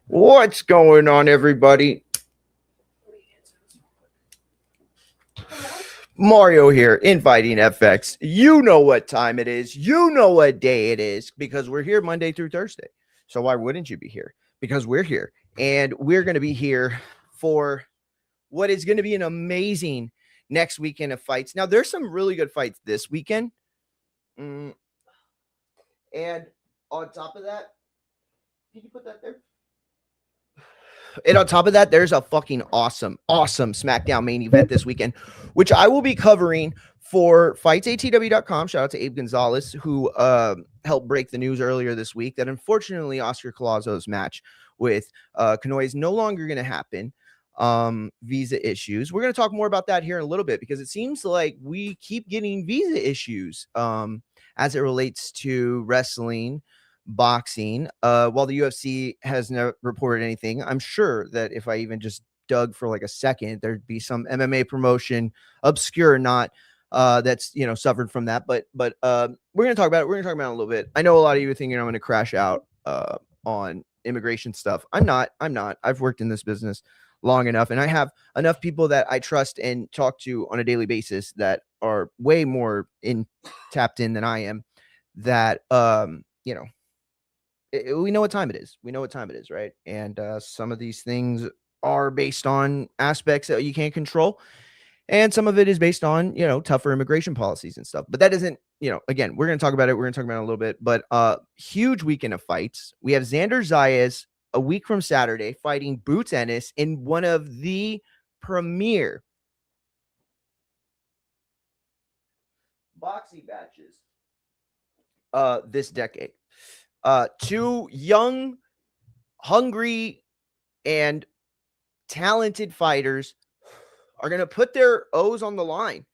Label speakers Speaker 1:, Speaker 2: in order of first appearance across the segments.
Speaker 1: What's going on, everybody? Mario here, inviting FX. You know what time it is. You know what day it is because we're here Monday through Thursday. So why wouldn't you be here? Because we're here. And we're going to be here for what is going to be an amazing next weekend of fights. Now, there's some really good fights this weekend. And on top of that, can you put that there? And on top of that, there's a fucking awesome SmackDown main event this weekend, which I will be covering for fightsatw.com. Shout out to Abe Gonzalez, who helped break the news earlier this week that unfortunately Oscar Collazo's match with Kanoe is no longer going to happen. Visa issues. We're going to talk more about that here in a little bit because it seems like we keep getting visa issues as it relates to wrestling, boxing. While the UFC has never reported anything, I'm sure that if I even just dug for like a second, there'd be some MMA promotion, obscure or not, that's suffered from that. But we're gonna talk about it. We're gonna talk about it a little bit. I know a lot of you are thinking I'm gonna crash out on immigration stuff. I'm not. I've worked in this business long enough, and I have enough people that I trust and talk to on a daily basis that are way more tapped in than I am. That we know what time it is. We know what time it is, right? And some of these things are based on aspects that you can't control, and some of it is based on tougher immigration policies and stuff. But that isn't again, we're going to talk about it. We're going to talk about it a little bit. But huge weekend of fights. We have Xander Zayas a week from Saturday fighting Boots Ennis in one of the premier boxing matches this decade. Two young, hungry, and talented fighters are going to put their O's on the line.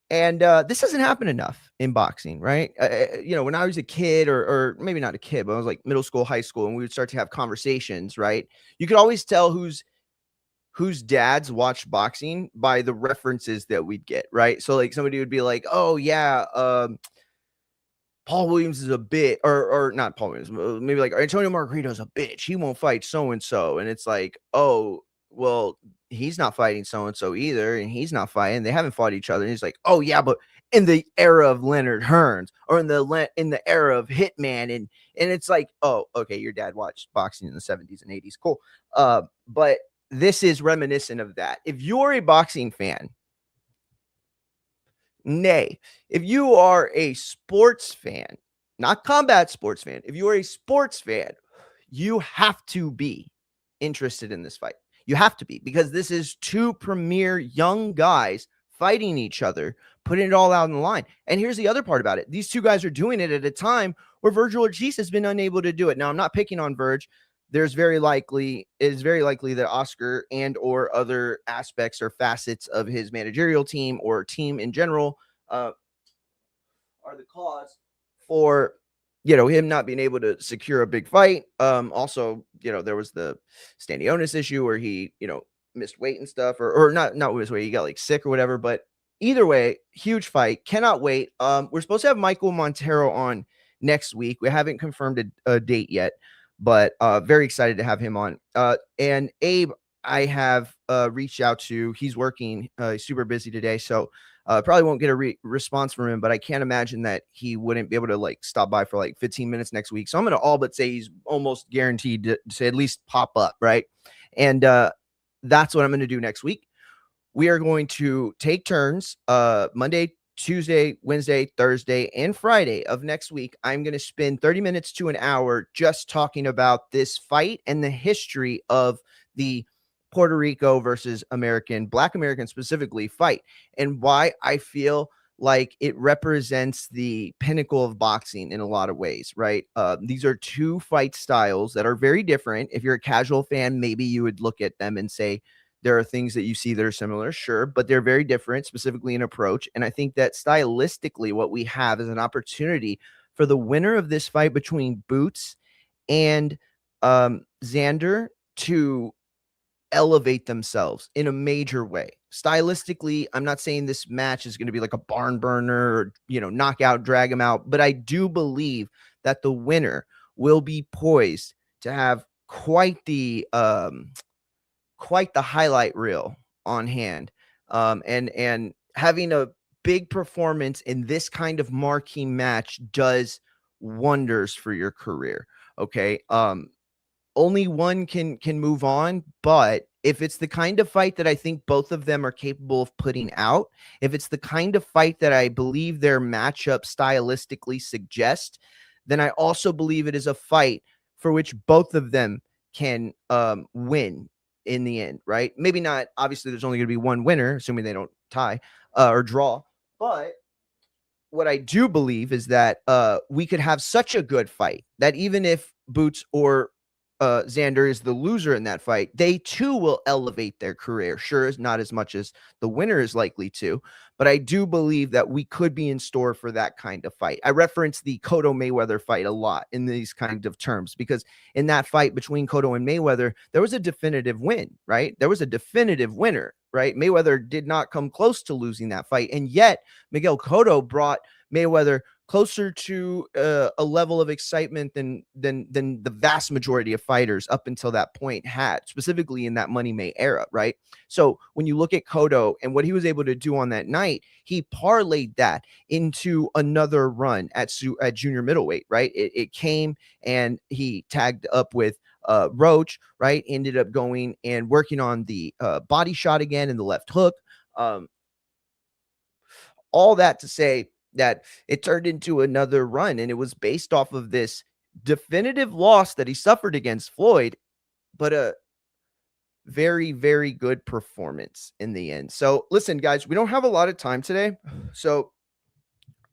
Speaker 1: And this doesn't happen enough in boxing, right? When I was a kid, or maybe not a kid, but I was like middle school, high school, and we would start to have conversations, right? You could always tell whose dads watched boxing by the references that we'd get, right? So like somebody would be like, oh yeah, Paul Williams is a bit, or not Paul Williams, maybe like Antonio Margarito's a bitch. He won't fight so-and-so. And it's like, oh, well, he's not fighting so-and-so either. And he's not fighting. They haven't fought each other. And he's like, oh yeah, but in the era of Leonard Hearns or in the era of Hitman. And it's like, oh, okay, your dad watched boxing in the 70s and 80s. Cool. But this is reminiscent of that. If you're a boxing fan, nay, if you are a sports fan, not combat sports fan, if you are a sports fan, you have to be interested in this fight. You have to be, because this is two premier young guys fighting each other, putting it all out on the line. And here's the other part about it. These two guys are doing it at a time where Virgil Ortiz has been unable to do it. Now, I'm not picking on Virg. It is very likely that Oscar and or other aspects or facets of his managerial team or team in general are the cause for him not being able to secure a big fight. Also, there was the Stanionis issue where he missed weight and stuff, or not missed weight, he got like sick or whatever. But either way, huge fight, cannot wait. We're supposed to have Michael Montero on next week. We haven't confirmed a date yet, but very excited to have him on. And Abe, I have reached out to. He's working, super busy today, so probably won't get a response from him, but I can't imagine that he wouldn't be able to like stop by for like 15 minutes next week. So I'm going to all but say he's almost guaranteed to at least pop up, right? And that's what I'm going to do next week. We are going to take turns Monday, Tuesday, Wednesday, Thursday, and Friday of next week. I'm going to spend 30 minutes to an hour just talking about this fight and the history of the Puerto Rico versus Black American specifically fight, and why I feel like it represents the pinnacle of boxing in a lot of ways, right? These are two fight styles that are very different. If you're a casual fan, maybe you would look at them and say, there are things that you see that are similar, sure, but they're very different, specifically in approach. And I think that stylistically, what we have is an opportunity for the winner of this fight between Boots and Xander to elevate themselves in a major way. Stylistically, I'm not saying this match is going to be like a barn burner or, knockout, drag them out, but I do believe that the winner will be poised to have quite the highlight reel on hand. And having a big performance in this kind of marquee match does wonders for your career. Okay. Only one can move on, but if it's the kind of fight that I think both of them are capable of putting out, if it's the kind of fight that I believe their matchup stylistically suggest, then I also believe it is a fight for which both of them can win in the end, right? Maybe not. Obviously, there's only going to be one winner, assuming they don't tie or draw. But what I do believe is that we could have such a good fight that even if Boots or Xander is the loser in that fight, they too will elevate their career. Sure, not as much as the winner is likely to, but I do believe that we could be in store for that kind of fight. I reference the Cotto Mayweather fight a lot in these kind of terms because in that fight between Cotto and Mayweather, there was a definitive win, right? There was a definitive winner, right? Mayweather did not come close to losing that fight, and yet Miguel Cotto brought Mayweather closer to a level of excitement than the vast majority of fighters up until that point had, specifically in that Money May era, right? So when you look at Cotto and what he was able to do on that night, he parlayed that into another run at junior middleweight, right? It came and he tagged up with Roach, right? Ended up going and working on the body shot again and the left hook. All that to say that it turned into another run, and it was based off of this definitive loss that he suffered against Floyd, but a very, very good performance in the end. So listen, guys, we don't have a lot of time today. So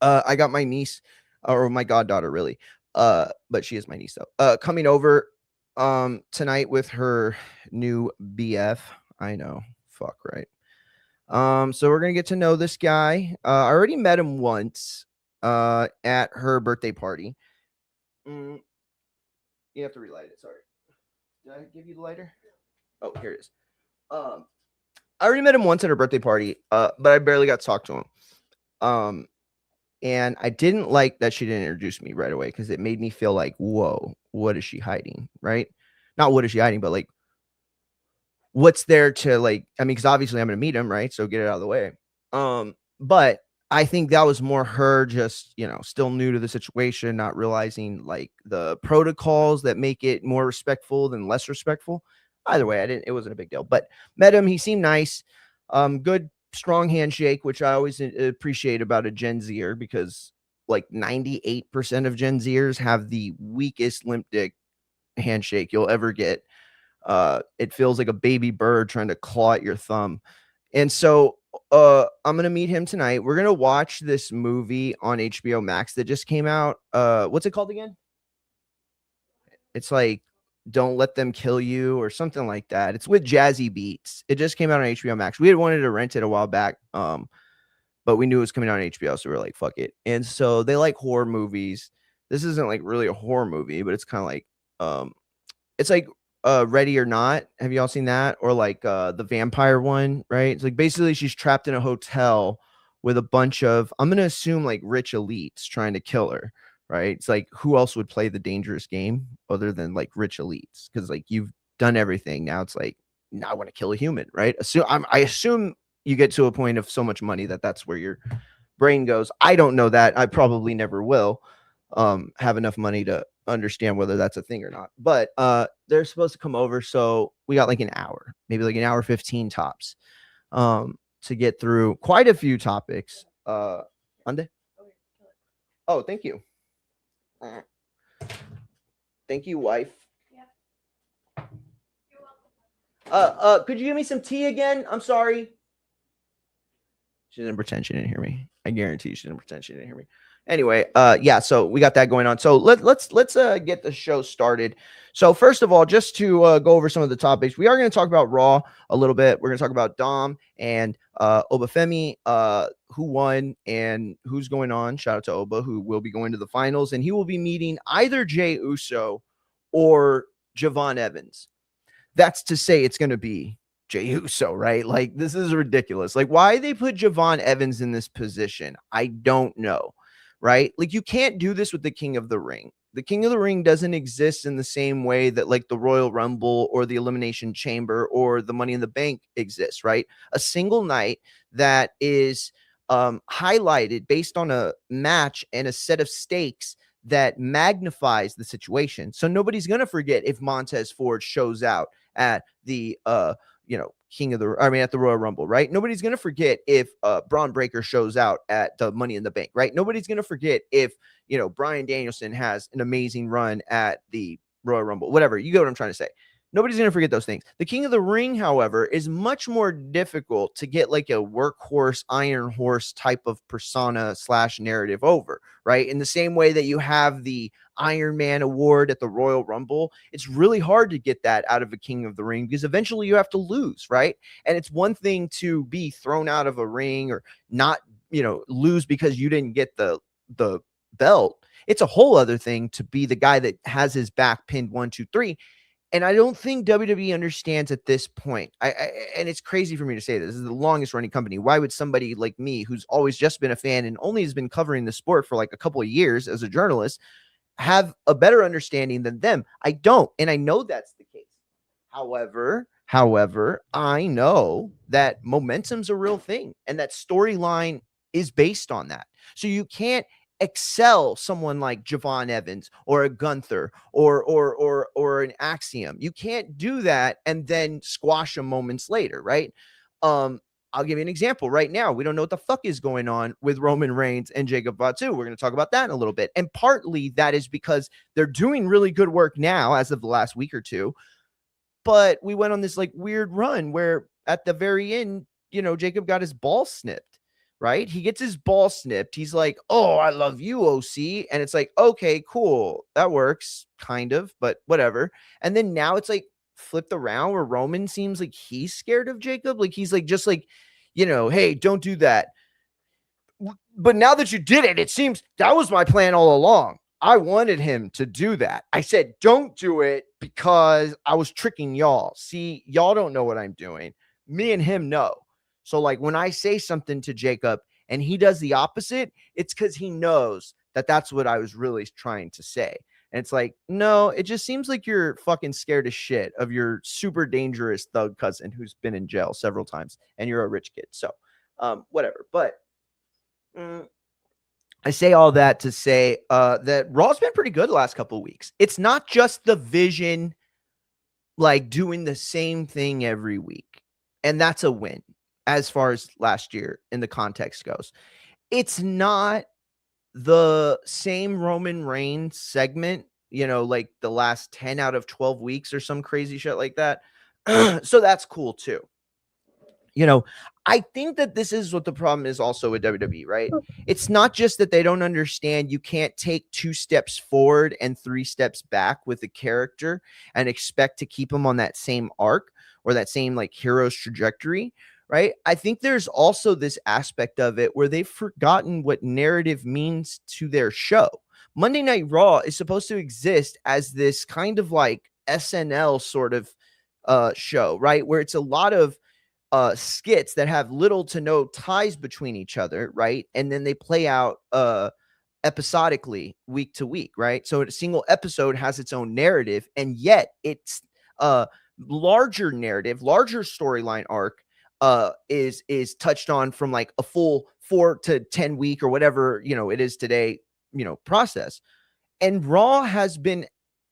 Speaker 1: I got my niece or my goddaughter really, but she is my niece though, coming over tonight with her new BF. I know, fuck, right? So we're gonna get to know this guy. I already met him once at her birthday party. You have to relight it. Sorry. Did I give you the lighter? Oh, here it is. I already met him once at her birthday party, but I barely got to talk to him. And I didn't like that she didn't introduce me right away because it made me feel like, whoa, what is she hiding? Right? Not what is she hiding, but like, what's there to like, I mean, because obviously I'm gonna meet him, right? So get it out of the way. But I think that was more her just, still new to the situation, not realizing like the protocols that make it more respectful than less respectful. Either way, it wasn't a big deal. But met him, he seemed nice. Good, strong handshake, which I always appreciate about a Gen Zer because like 98% of Gen Zers have the weakest limp dick handshake you'll ever get. It feels like a baby bird trying to claw at your thumb. And so I'm gonna meet him tonight. We're gonna watch this movie on HBO Max that just came out. What's it called again? It's like Don't Let Them Kill You or something like that. It's with Jazzy Beats. It just came out on HBO Max. We had wanted to rent it a while back, but we knew it was coming out on HBO, so we were like, fuck it. And so they like horror movies. This isn't like really a horror movie, but it's kind of like it's like Ready or Not. Have y'all seen that? Or like the vampire one, right? It's like basically she's trapped in a hotel with a bunch of, I'm gonna assume like rich elites trying to kill her, right? It's like who else would play the dangerous game other than like rich elites? Because like you've done everything. Now it's like, now I want to kill a human, right? I assume you get to a point of so much money that that's where your brain goes. I don't know that. I probably never will have enough money to understand whether that's a thing or not. But they're supposed to come over, so we got like an hour, maybe like an hour 15 tops, to get through quite a few topics. Ande? Oh, thank you. Thank you, wife. Could you give me some tea again? I'm sorry. She didn't pretend she didn't hear me. I guarantee she didn't pretend she didn't hear me. Anyway, yeah, so we got that going on. So let's get the show started. So first of all, just to go over some of the topics, we are going to talk about Raw a little bit. We're going to talk about Dom and Obafemi, who won and who's going on. Shout out to Oba, who will be going to the finals, and he will be meeting either Jey Uso or Javon Evans. That's to say it's going to be Jey Uso, right? Like, this is ridiculous. Like, why they put Javon Evans in this position, I don't know, right? Like, you can't do this with the King of the Ring. The King of the Ring doesn't exist in the same way that like the Royal Rumble or the Elimination Chamber or the Money in the Bank exists, right? A single night that is highlighted based on a match and a set of stakes that magnifies the situation. So nobody's going to forget if Montez Ford shows out at the at the Royal Rumble, right? Nobody's going to forget if Braun Breaker shows out at the Money in the Bank, right? Nobody's going to forget if, Bryan Danielson has an amazing run at the Royal Rumble, whatever. You get what I'm trying to say. Nobody's going to forget those things. The King of the Ring, however, is much more difficult to get like a workhorse, iron horse type of persona / narrative over, right? In the same way that you have the Iron Man award at the Royal Rumble, it's really hard to get that out of a King of the Ring because eventually you have to lose, right? And it's one thing to be thrown out of a ring or not, lose because you didn't get the belt. It's a whole other thing to be the guy that has his back pinned 1, 2, 3. And I don't think WWE understands at this point. And it's crazy for me to say this. This is the longest running company. Why would somebody like me, who's always just been a fan and only has been covering the sport for like a couple of years as a journalist, have a better understanding than them? I don't. And I know that's the case. However, I know that momentum's a real thing and that storyline is based on that. So you can't excel someone like Javon Evans or a Gunther or an Axiom. You can't do that and then squash them moments later, right? I'll give you an example right now. We don't know what the fuck is going on with Roman Reigns and Jacob Fatu. We're going to talk about that in a little bit. And partly that is because they're doing really good work now as of the last week or two. But we went on this like weird run where at the very end, Jacob got his ball snipped, right? He gets his ball snipped. He's like, "Oh, I love you, OC." And it's like, okay, cool. That works kind of, but whatever. And then now it's like flipped around where Roman seems like he's scared of Jacob. Like he's like, just like, hey, don't do that. But now that you did it, it seems that was my plan all along. I wanted him to do that. I said, don't do it because I was tricking y'all. See, y'all don't know what I'm doing. Me and him know. So like when I say something to Jacob and he does the opposite, it's because he knows that that's what I was really trying to say. And it's like, no, it just seems like you're fucking scared as shit of your super dangerous thug cousin who's been in jail several times and you're a rich kid. So whatever. But I say all that to say that Raw's been pretty good the last couple of weeks. It's not just the Vision like doing the same thing every week. And that's a win as far as last year in the context goes. It's not the same Roman Reigns segment, like the last 10 out of 12 weeks or some crazy shit like that. So that's cool too. I think that this is what the problem is also with WWE, right? It's not just that they don't understand you can't take 2 steps forward and 3 steps back with a character and expect to keep them on that same arc or that same like hero's trajectory, right? I think there's also this aspect of it where they've forgotten what narrative means to their show. Monday Night Raw is supposed to exist as this kind of like SNL sort of show, right? Where it's a lot of skits that have little to no ties between each other, right? And then they play out episodically week to week, right? So a single episode has its own narrative, and yet it's larger narrative, larger storyline arc is touched on from like a full 4 to 10 week or whatever, it is today, process. And Raw has been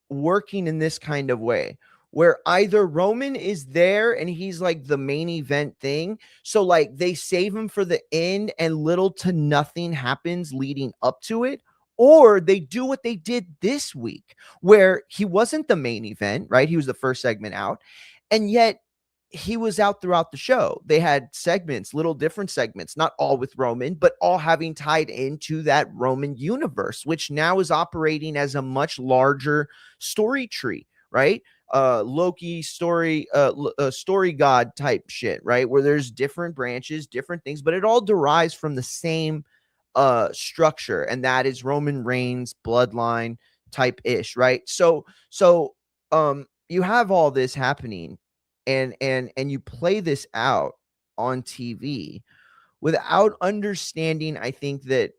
Speaker 1: working in this kind of way where either Roman is there and he's like the main event thing. So like they save him for the end and little to nothing happens leading up to it. Or they do what they did this week where he wasn't the main event, right? He was the first segment out. And yet he was out throughout the show. They had segments, little different segments, not all with Roman, but all having tied into that Roman universe, which now is operating as a much larger story tree, right? Loki story god type shit, right? Where there's different branches, different things, but it all derives from the same structure, and that is Roman Reigns bloodline type ish, right? So you have all this happening and you play this out on TV without understanding, I think, that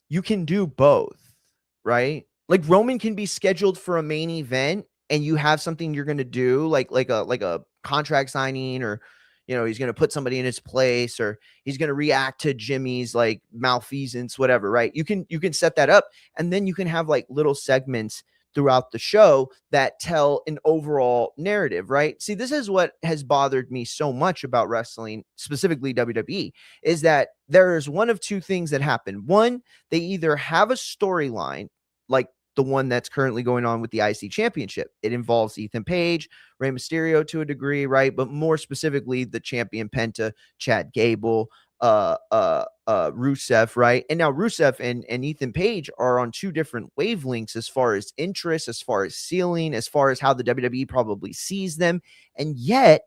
Speaker 1: you can do both, right? Like Roman can be scheduled for a main event and you have something you're going to do like a contract signing, or he's going to put somebody in his place, or he's going to react to Jimmy's like malfeasance, whatever, right? You can set that up, and then you can have like little segments throughout the show that tell an overall narrative, right? See, this is what has bothered me so much about wrestling, specifically WWE, is that there's one of two things that happen. One, they either have a storyline like the one that's currently going on with the IC championship. It involves Ethan Page, Rey Mysterio to a degree, right? But more specifically, the champion Penta, Chad Gable, Rusev, right? And now Rusev and Ethan Page are on two different wavelengths as far as interest, as far as ceiling, as far as how the WWE probably sees them. And yet,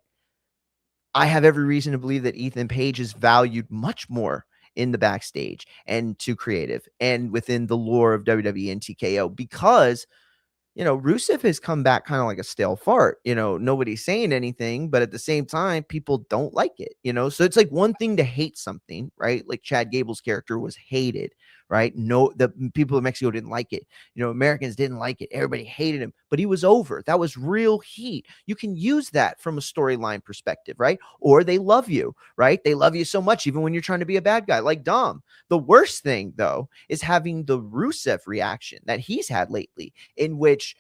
Speaker 1: I have every reason to believe that Ethan Page is valued much more in the backstage and to creative and within the lore of WWE and TKO, because Rusev has come back kind of like a stale fart. Nobody's saying anything, but at the same time, people don't like it. So it's like one thing to hate something, right? Like Chad Gable's character was hated, right? No, the people of Mexico didn't like it. Americans didn't like it. Everybody hated him, but he was over. That was real heat. You can use that from a storyline perspective, right? Or they love you, right? They love you so much, even when you're trying to be a bad guy, like Dom. The worst thing, though, is having the Rusev reaction that he's had lately, in which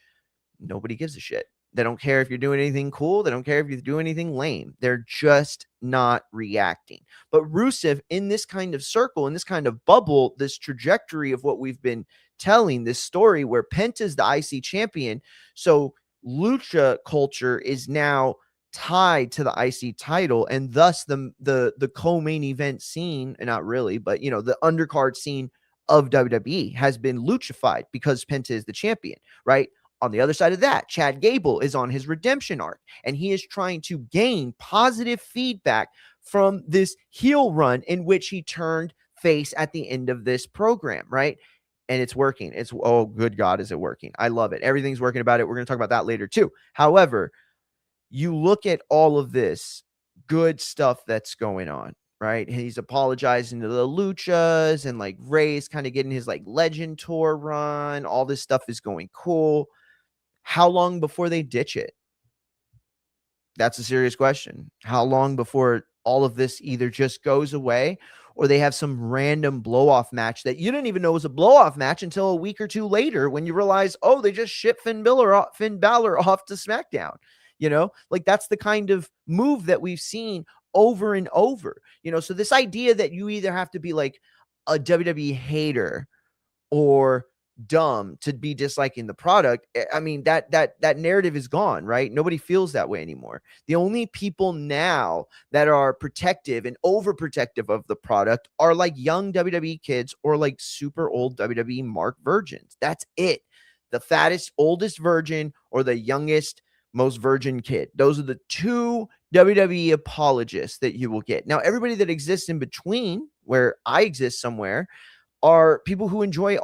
Speaker 1: nobody gives a shit. They don't care if you're doing anything cool. They don't care if you do anything lame. They're just not reacting. But Rusev, in this kind of circle, in this kind of bubble, this trajectory of what we've been telling, this story where Penta's the IC champion. So lucha culture is now tied to the IC title, and thus the co-main event scene, and not really, but the undercard scene of WWE has been luchified because Penta is the champion, right? On the other side of that, Chad Gable is on his redemption arc, and he is trying to gain positive feedback from this heel run in which he turned face at the end of this program, right? And it's working. Oh, good God, is it working? I love it. Everything's working about it. We're going to talk about that later too. However, you look at all of this good stuff that's going on, right? He's apologizing to the Luchas, and like Ray's kind of getting his like legend tour run. All this stuff is going cool. How long before they ditch it? That's a serious question. How long before all of this either just goes away, or they have some random blow-off match that you didn't even know was a blow-off match until a week or two later when you realize, oh, they just shipped Finn Balor off to SmackDown. Like that's the kind of move that we've seen over and over. So this idea that you either have to be like a WWE hater or dumb to be disliking the product, I mean, that narrative is gone, right? Nobody feels that way anymore. The only people now that are protective and overprotective of the product are like young WWE kids or like super old WWE mark virgins. That's it. The fattest, oldest virgin or the youngest, most virgin kid. Those are the two WWE apologists that you will get. Now, everybody that exists in between, where I exist somewhere, are people who enjoy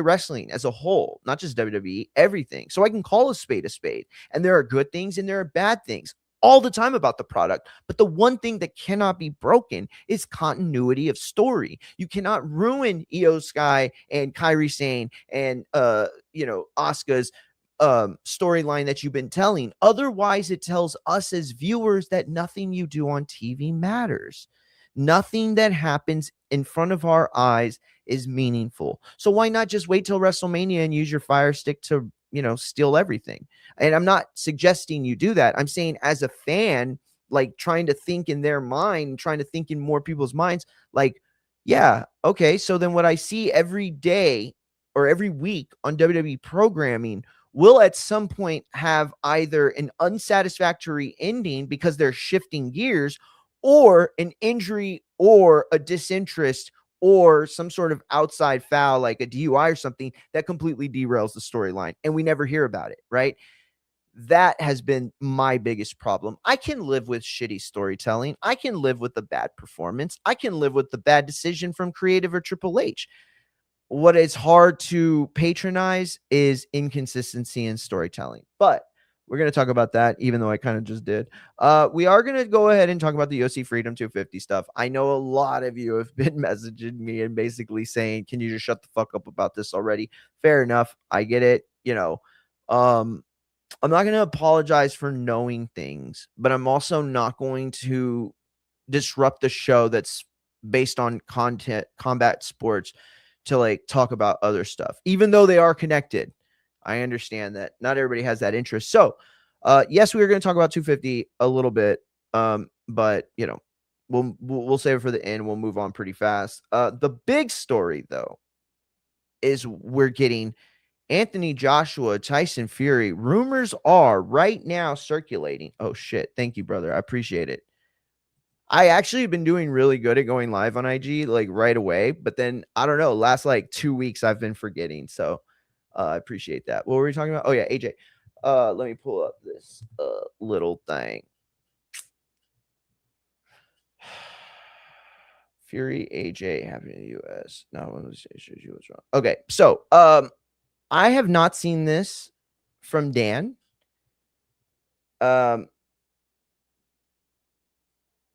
Speaker 1: wrestling as a whole, not just WWE, everything. So I can call a spade a spade. And there are good things and there are bad things all the time about the product. But the one thing that cannot be broken is continuity of story. You cannot ruin Io Sky and Kairi Sane and Asuka's storyline that you've been telling. Otherwise, it tells us as viewers that nothing you do on TV matters. Nothing that happens in front of our eyes is meaningful. So why not just wait till WrestleMania and use your Fire Stick to, steal everything? And I'm not suggesting you do that. I'm saying as a fan, like trying to think in their mind, trying to think in more people's minds, like, yeah, okay, so then what I see every day or every week on WWE programming will at some point have either an unsatisfactory ending because they're shifting gears, or an injury or a disinterest or some sort of outside foul like a DUI or something that completely derails the storyline and we never hear about it, right? That has been my biggest problem. I can live with shitty storytelling. I can live with the bad performance. I can live with the bad decision from creative or Triple H. What is hard to patronize is inconsistency in storytelling. But We're going to talk about that, even though I kind of just did. We are going to go ahead and talk about the UFC Freedom 250 stuff. I know a lot of you have been messaging me and basically saying, can you just shut the fuck up about this already? Fair enough. I get it. I'm not going to apologize for knowing things, but I'm also not going to disrupt the show that's based on combat sports to like talk about other stuff, even though they are connected. I understand that not everybody has that interest. So, yes, we are going to talk about 250 a little bit, but we'll save it for the end. We'll move on pretty fast. The big story though is we're getting Anthony Joshua, Tyson Fury. Rumors are right now circulating. Oh shit! Thank you, brother. I appreciate it. I actually have been doing really good at going live on IG like right away, but then I don't know, last like 2 weeks I've been forgetting. So I appreciate that. What were we talking about? Oh yeah, AJ. Let me pull up this little thing. Fury AJ happening in the US. No, what was wrong. Okay, so I have not seen this from Dan.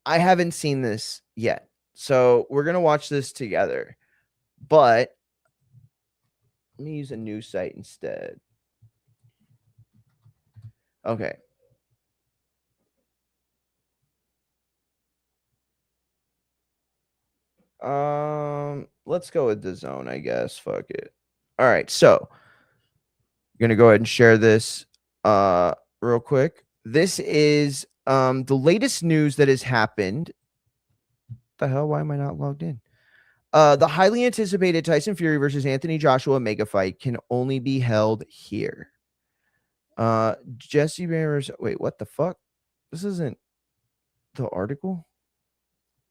Speaker 1: I haven't seen this yet. So we're going to watch this together. But let me use a news site instead. Okay. Let's go with the zone, I guess. Fuck it. All right. So I'm going to go ahead and share this real quick. This is the latest news that has happened. What the hell? Why am I not logged in? The highly anticipated Tyson Fury versus Anthony Joshua mega fight can only be held here. Jesse Bears. Wait, what the fuck? This isn't the article.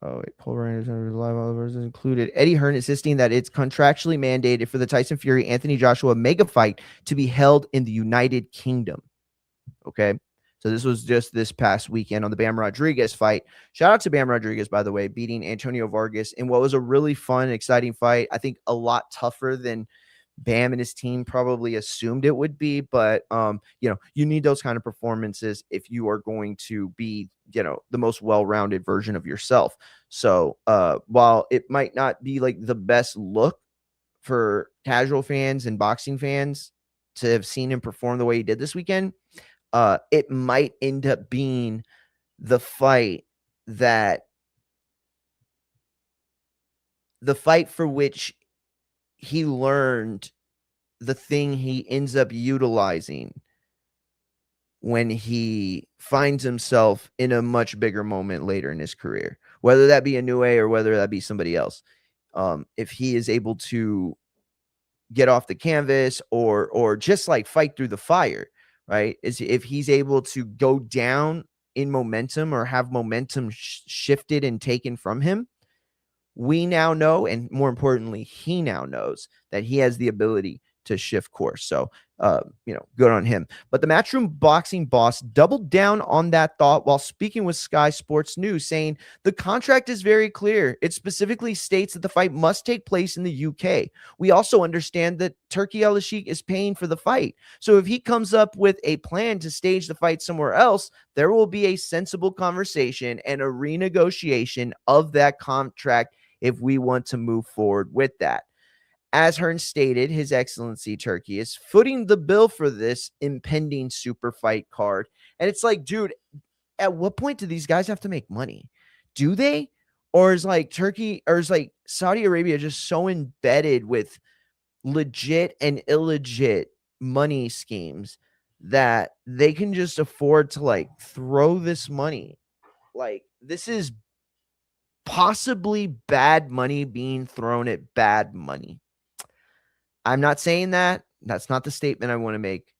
Speaker 1: Oh, wait. Paul Ryan is live overs included. Eddie Hearn insisting that it's contractually mandated for the Tyson Fury Anthony Joshua mega fight to be held in the United Kingdom. Okay. So this was just this past weekend on the Bam Rodriguez fight. Shout out to Bam Rodriguez, by the way, beating Antonio Vargas in what was a really fun, exciting fight. I think a lot tougher than Bam and his team probably assumed it would be, but you need those kind of performances if you are going to be, the most well-rounded version of yourself. So while it might not be like the best look for casual fans and boxing fans to have seen him perform the way he did this weekend, it might end up being the fight for which he learned the thing he ends up utilizing when he finds himself in a much bigger moment later in his career, whether that be a New A or whether that be somebody else. If he is able to get off the canvas or just like fight through the fire, right? If he's able to go down in momentum or have momentum shifted and taken from him, we now know, and more importantly, he now knows that he has the ability to shift course. So, good on him. But the Matchroom boxing boss doubled down on that thought while speaking with Sky Sports News, saying the contract is very clear. It specifically states that the fight must take place in the UK. We also understand that Turkey Al-Sheikh is paying for the fight. So if he comes up with a plan to stage the fight somewhere else, there will be a sensible conversation and a renegotiation of that contract if we want to move forward with that. As Hearn stated, His Excellency Turkey is footing the bill for this impending super fight card. And it's like, dude, at what point do these guys have to make money? Do they? Or is like Turkey, or is like Saudi Arabia just so embedded with legit and illegit money schemes that they can just afford to like throw this money? Like, this is possibly bad money being thrown at bad money. I'm not saying that. That's not the statement I want to make.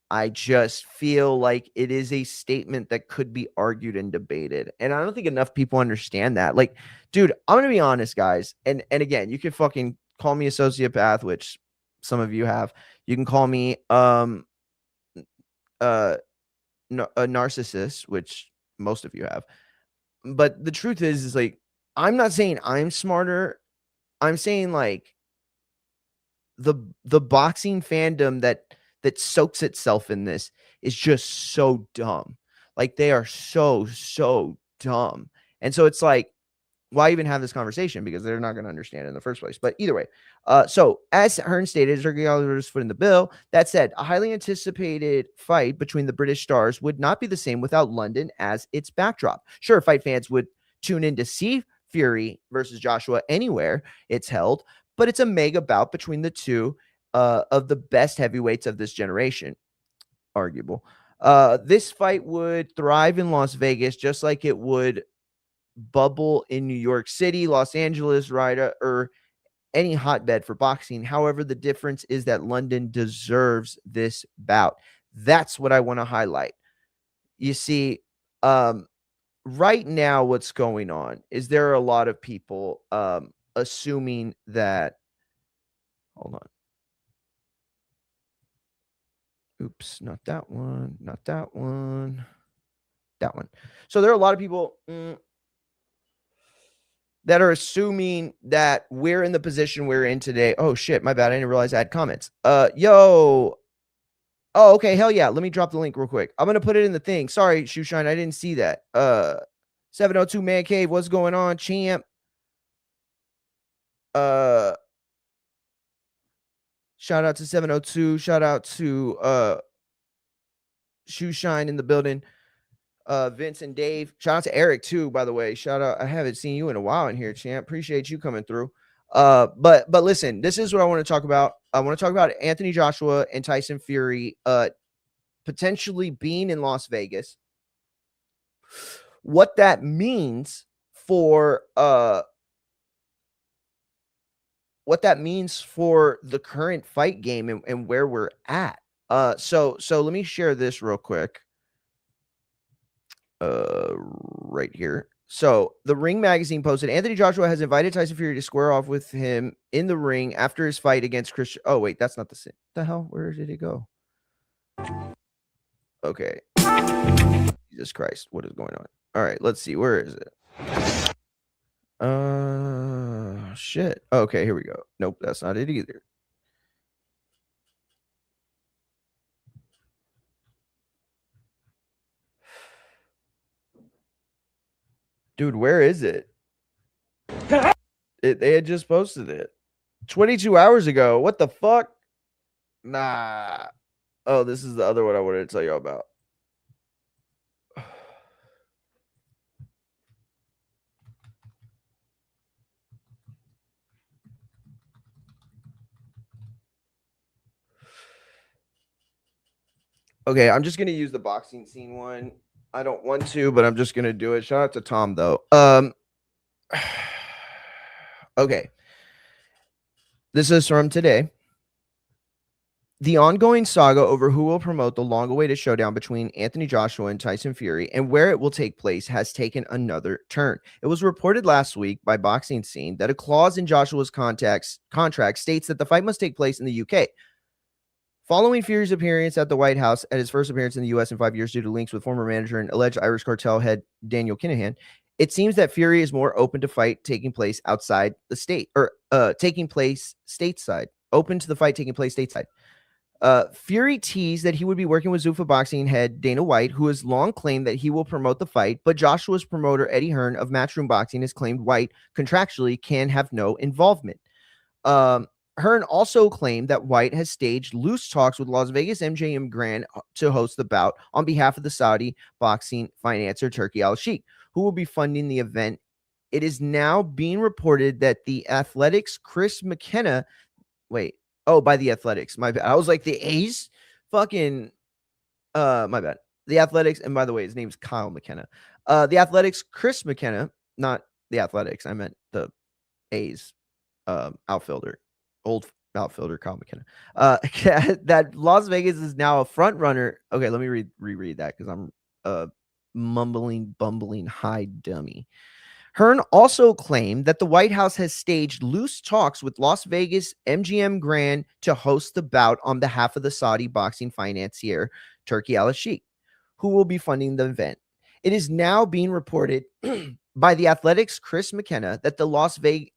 Speaker 1: I just feel like it is a statement that could be argued and debated. And I don't think enough people understand that. Like, dude, I'm going to be honest, guys. And again, you can fucking call me a sociopath, which some of you have. You can call me a narcissist, which most of you have. But the truth is like, I'm not saying I'm smarter. I'm saying like the boxing fandom that that soaks itself in this is just so dumb. Like they are so dumb. And so it's like, why even have this conversation? Because they're not going to understand it in the first place. But either way, so as Hearn stated, Turkey was foot in the bill. That said, a highly anticipated fight between the British stars would not be the same without London as its backdrop. Sure, fight fans would tune in to see Fury versus Joshua anywhere it's held, but it's a mega bout between the two of the best heavyweights of this generation. Arguable. This fight would thrive in Las Vegas just like it would bubble in New York City, Los Angeles, right, or any hotbed for boxing. However, the difference is that London deserves this bout. That's what I want to highlight. You see, right now, what's going on is there are a lot of people assuming that. Hold on. Oops, not that one, not that one, that one. So there are a lot of people that are assuming that we're in the position we're in today. Oh shit, my bad. I didn't realize I had comments. Yo. Oh, okay. Hell yeah. Let me drop the link real quick. I'm gonna put it in the thing. Sorry, Shoeshine, I didn't see that. 702 Man Cave, what's going on, champ? Shout out to 702. Shout out to Shoeshine in the building. Vince and Dave. Shout out to Eric too, by the way. Shout out. I haven't seen you in a while in here, champ. Appreciate you coming through. But listen, this is what I want to talk about. I want to talk about Anthony Joshua and Tyson Fury potentially being in Las Vegas. What that means for the current fight game and where we're at. So let me share this real quick. Right here. So the Ring magazine posted Anthony Joshua has invited Tyson Fury to square off with him in the ring after his fight against Christian. Oh, wait, that's not the same. The hell? Where did it go? Okay. Jesus Christ. What is going on? All right, let's see. Where is it? Shit. Okay, here we go. Nope, that's not it either. Dude, where is it? They had just posted it 22 hours ago. What the fuck? Nah. Oh, this is the other one I wanted to tell you about. Okay, I'm just gonna use the boxing scene one. I don't want to, but I'm just gonna do it. Shout out to Tom though. Okay. This is from today. The ongoing saga over who will promote the long-awaited showdown between Anthony Joshua and Tyson Fury and where it will take place has taken another turn. It was reported last week by Boxing Scene that a clause in Joshua's contract states that the fight must take place in the UK. Following Fury's appearance at the White House at his first appearance in the U.S. in 5 years due to links with former manager and alleged Irish cartel head Daniel Kinahan, it seems that Fury is more open to fight taking place outside the state or taking place stateside. Open to the fight taking place stateside. Fury teased that he would be working with Zuffa boxing head Dana White, who has long claimed that he will promote the fight, but Joshua's promoter Eddie Hearn of Matchroom Boxing has claimed White contractually can have no involvement. Hearn also claimed that White has staged loose talks with Las Vegas MGM Grand to host the bout on behalf of the Saudi boxing financier Turki Al-Sheikh, who will be funding the event. It is now being reported that the Athletics' Chris McKenna, by the Athletics, my bad. I was like, the A's? Fucking, my bad. The Athletics, and by the way, his name's Kyle McKenna. The Athletics' Chris McKenna, not the Athletics, I meant the A's outfielder. Old outfielder Kyle McKenna. That Las Vegas is now a front runner. Okay, let me reread that because I'm bumbling high dummy. Hearn also claimed that the White House has staged loose talks with Las Vegas MGM Grand to host the bout on behalf of the Saudi boxing financier Turki Al-Sheikh, who will be funding the event. It is now being reported by the Athletics' Chris McKenna that the Las Vegas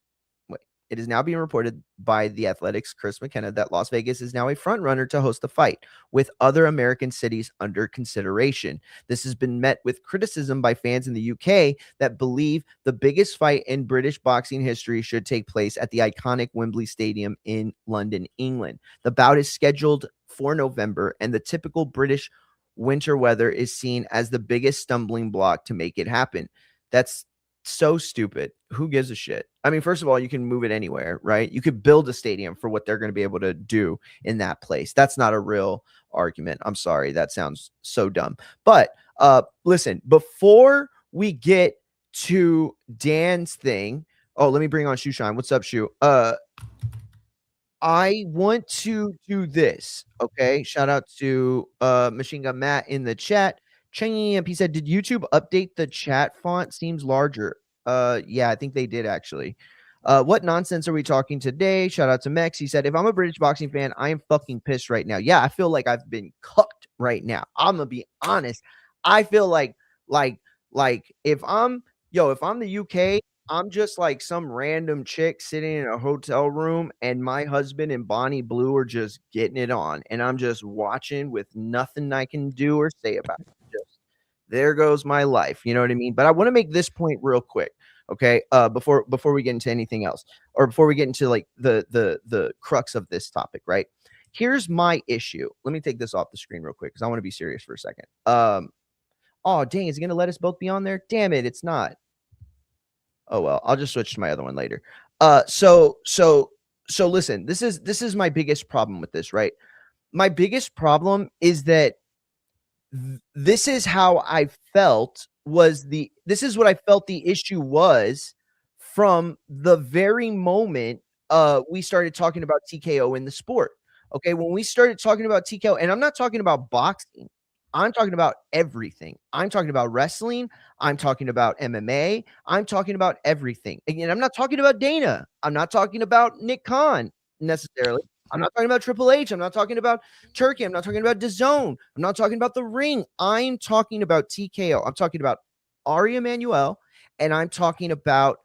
Speaker 1: It is now being reported by The Athletic's Chris McKenna that Las Vegas is now a front runner to host the fight, with other American cities under consideration. This has been met with criticism by fans in the UK that believe the biggest fight in British boxing history should take place at the iconic Wembley Stadium in London, England. The bout is scheduled for November, and the typical British winter weather is seen as the biggest stumbling block to make it happen. That's so stupid. Who gives a shit? I mean, first of all, you can move it anywhere, right? You could build a stadium for what they're going to be able to do in that place. That's not a real argument. I'm sorry. That sounds so dumb. But listen, before we get to Dan's thing, oh, let me bring on Shoeshine. What's up, Shoe? I want to do this, okay? Shout out to Machine Gun Matt in the chat. Chang he said, "Did YouTube update the chat font? Seems larger." Yeah, I think they did actually. What nonsense are we talking today? Shout out to Mex. He said, "If I'm a British boxing fan, I am fucking pissed right now." Yeah, I feel like I've been cooked right now. I'm gonna be honest. I feel like if I'm the UK, I'm just like some random chick sitting in a hotel room, and my husband and Bonnie Blue are just getting it on, and I'm just watching with nothing I can do or say about it. Just there goes my life. You know what I mean? But I want to make this point real quick, okay? Before we get into anything else, or before we get into like the crux of this topic, right? Here's my issue. Let me take this off the screen real quick because I want to be serious for a second. Oh dang, is he gonna let us both be on there? Damn it, it's not. Oh well, I'll just switch to my other one later. So listen, this is my biggest problem with this, right? My biggest problem is that this is how I felt this is what I felt the issue was from the very moment we started talking about TKO in the sport. Okay, when we started talking about TKO, and I'm not talking about boxing, I'm talking about everything. I'm talking about wrestling, I'm talking about MMA, I'm talking about everything. Again, I'm not talking about Dana. I'm not talking about Nick Khan necessarily. I'm not talking about Triple H. I'm not talking about Turkey. I'm not talking about DAZN. I'm not talking about The Ring. I'm talking about TKO. I'm talking about Ari Emanuel, and I'm talking about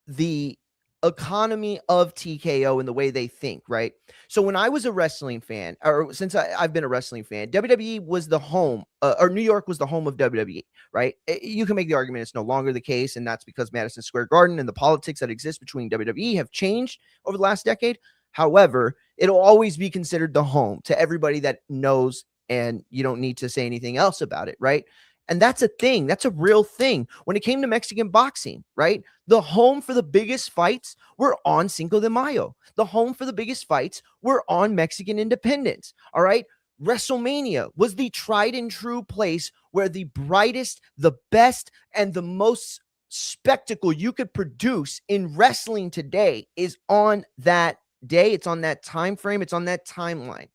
Speaker 1: the economy of TKO and the way they think, right? So when I was a wrestling fan, or since I've been a wrestling fan, WWE was the home, or New York was the home of WWE, right? You can make the argument it's no longer the case, and that's because Madison Square Garden and the politics that exist between WWE have changed over the last decade. However, it'll always be considered the home to everybody that knows, and you don't need to say anything else about it, right? And that's a thing. That's a real thing. When it came to Mexican boxing, right? The home for the biggest fights were on Cinco de Mayo. The home for the biggest fights were on Mexican independence. All right. WrestleMania was the tried and true place where the brightest, the best, and the most spectacle you could produce in wrestling today is on that day. It's on that time frame. It's on that timeline.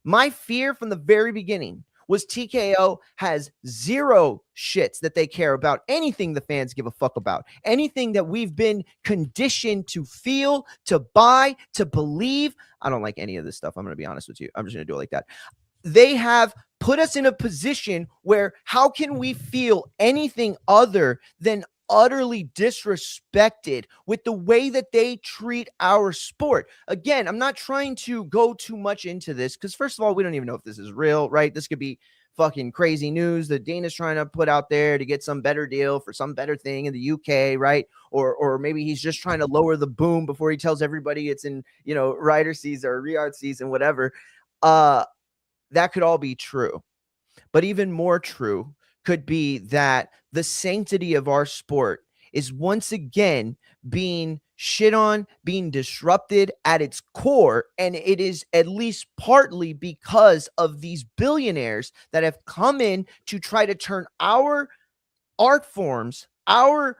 Speaker 1: My fear from the very beginning was TKO has zero shits that they care about, anything the fans give a fuck about, anything that we've been conditioned to feel, to buy, to believe. I don't like any of this stuff. I'm going to be honest with you. I'm just going to do it like that. They have put us in a position where how can we feel anything other than utterly disrespected with the way that they treat our sport? Again, I'm not trying to go too much into this because, first of all, we don't even know if this is real, right? This could be fucking crazy news that Dana's trying to put out there to get some better deal for some better thing in the UK, right? Or maybe he's just trying to lower the boom before he tells everybody it's in, rider season or re-art season, whatever. That could all be true. But even more true could be that the sanctity of our sport is once again being shit on, being disrupted at its core. And it is at least partly because of these billionaires that have come in to try to turn our art forms, our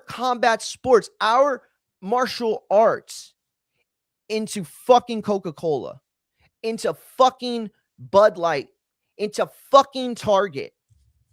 Speaker 1: combat sports, our martial arts into fucking Coca-Cola, into fucking Bud Light, into fucking Target.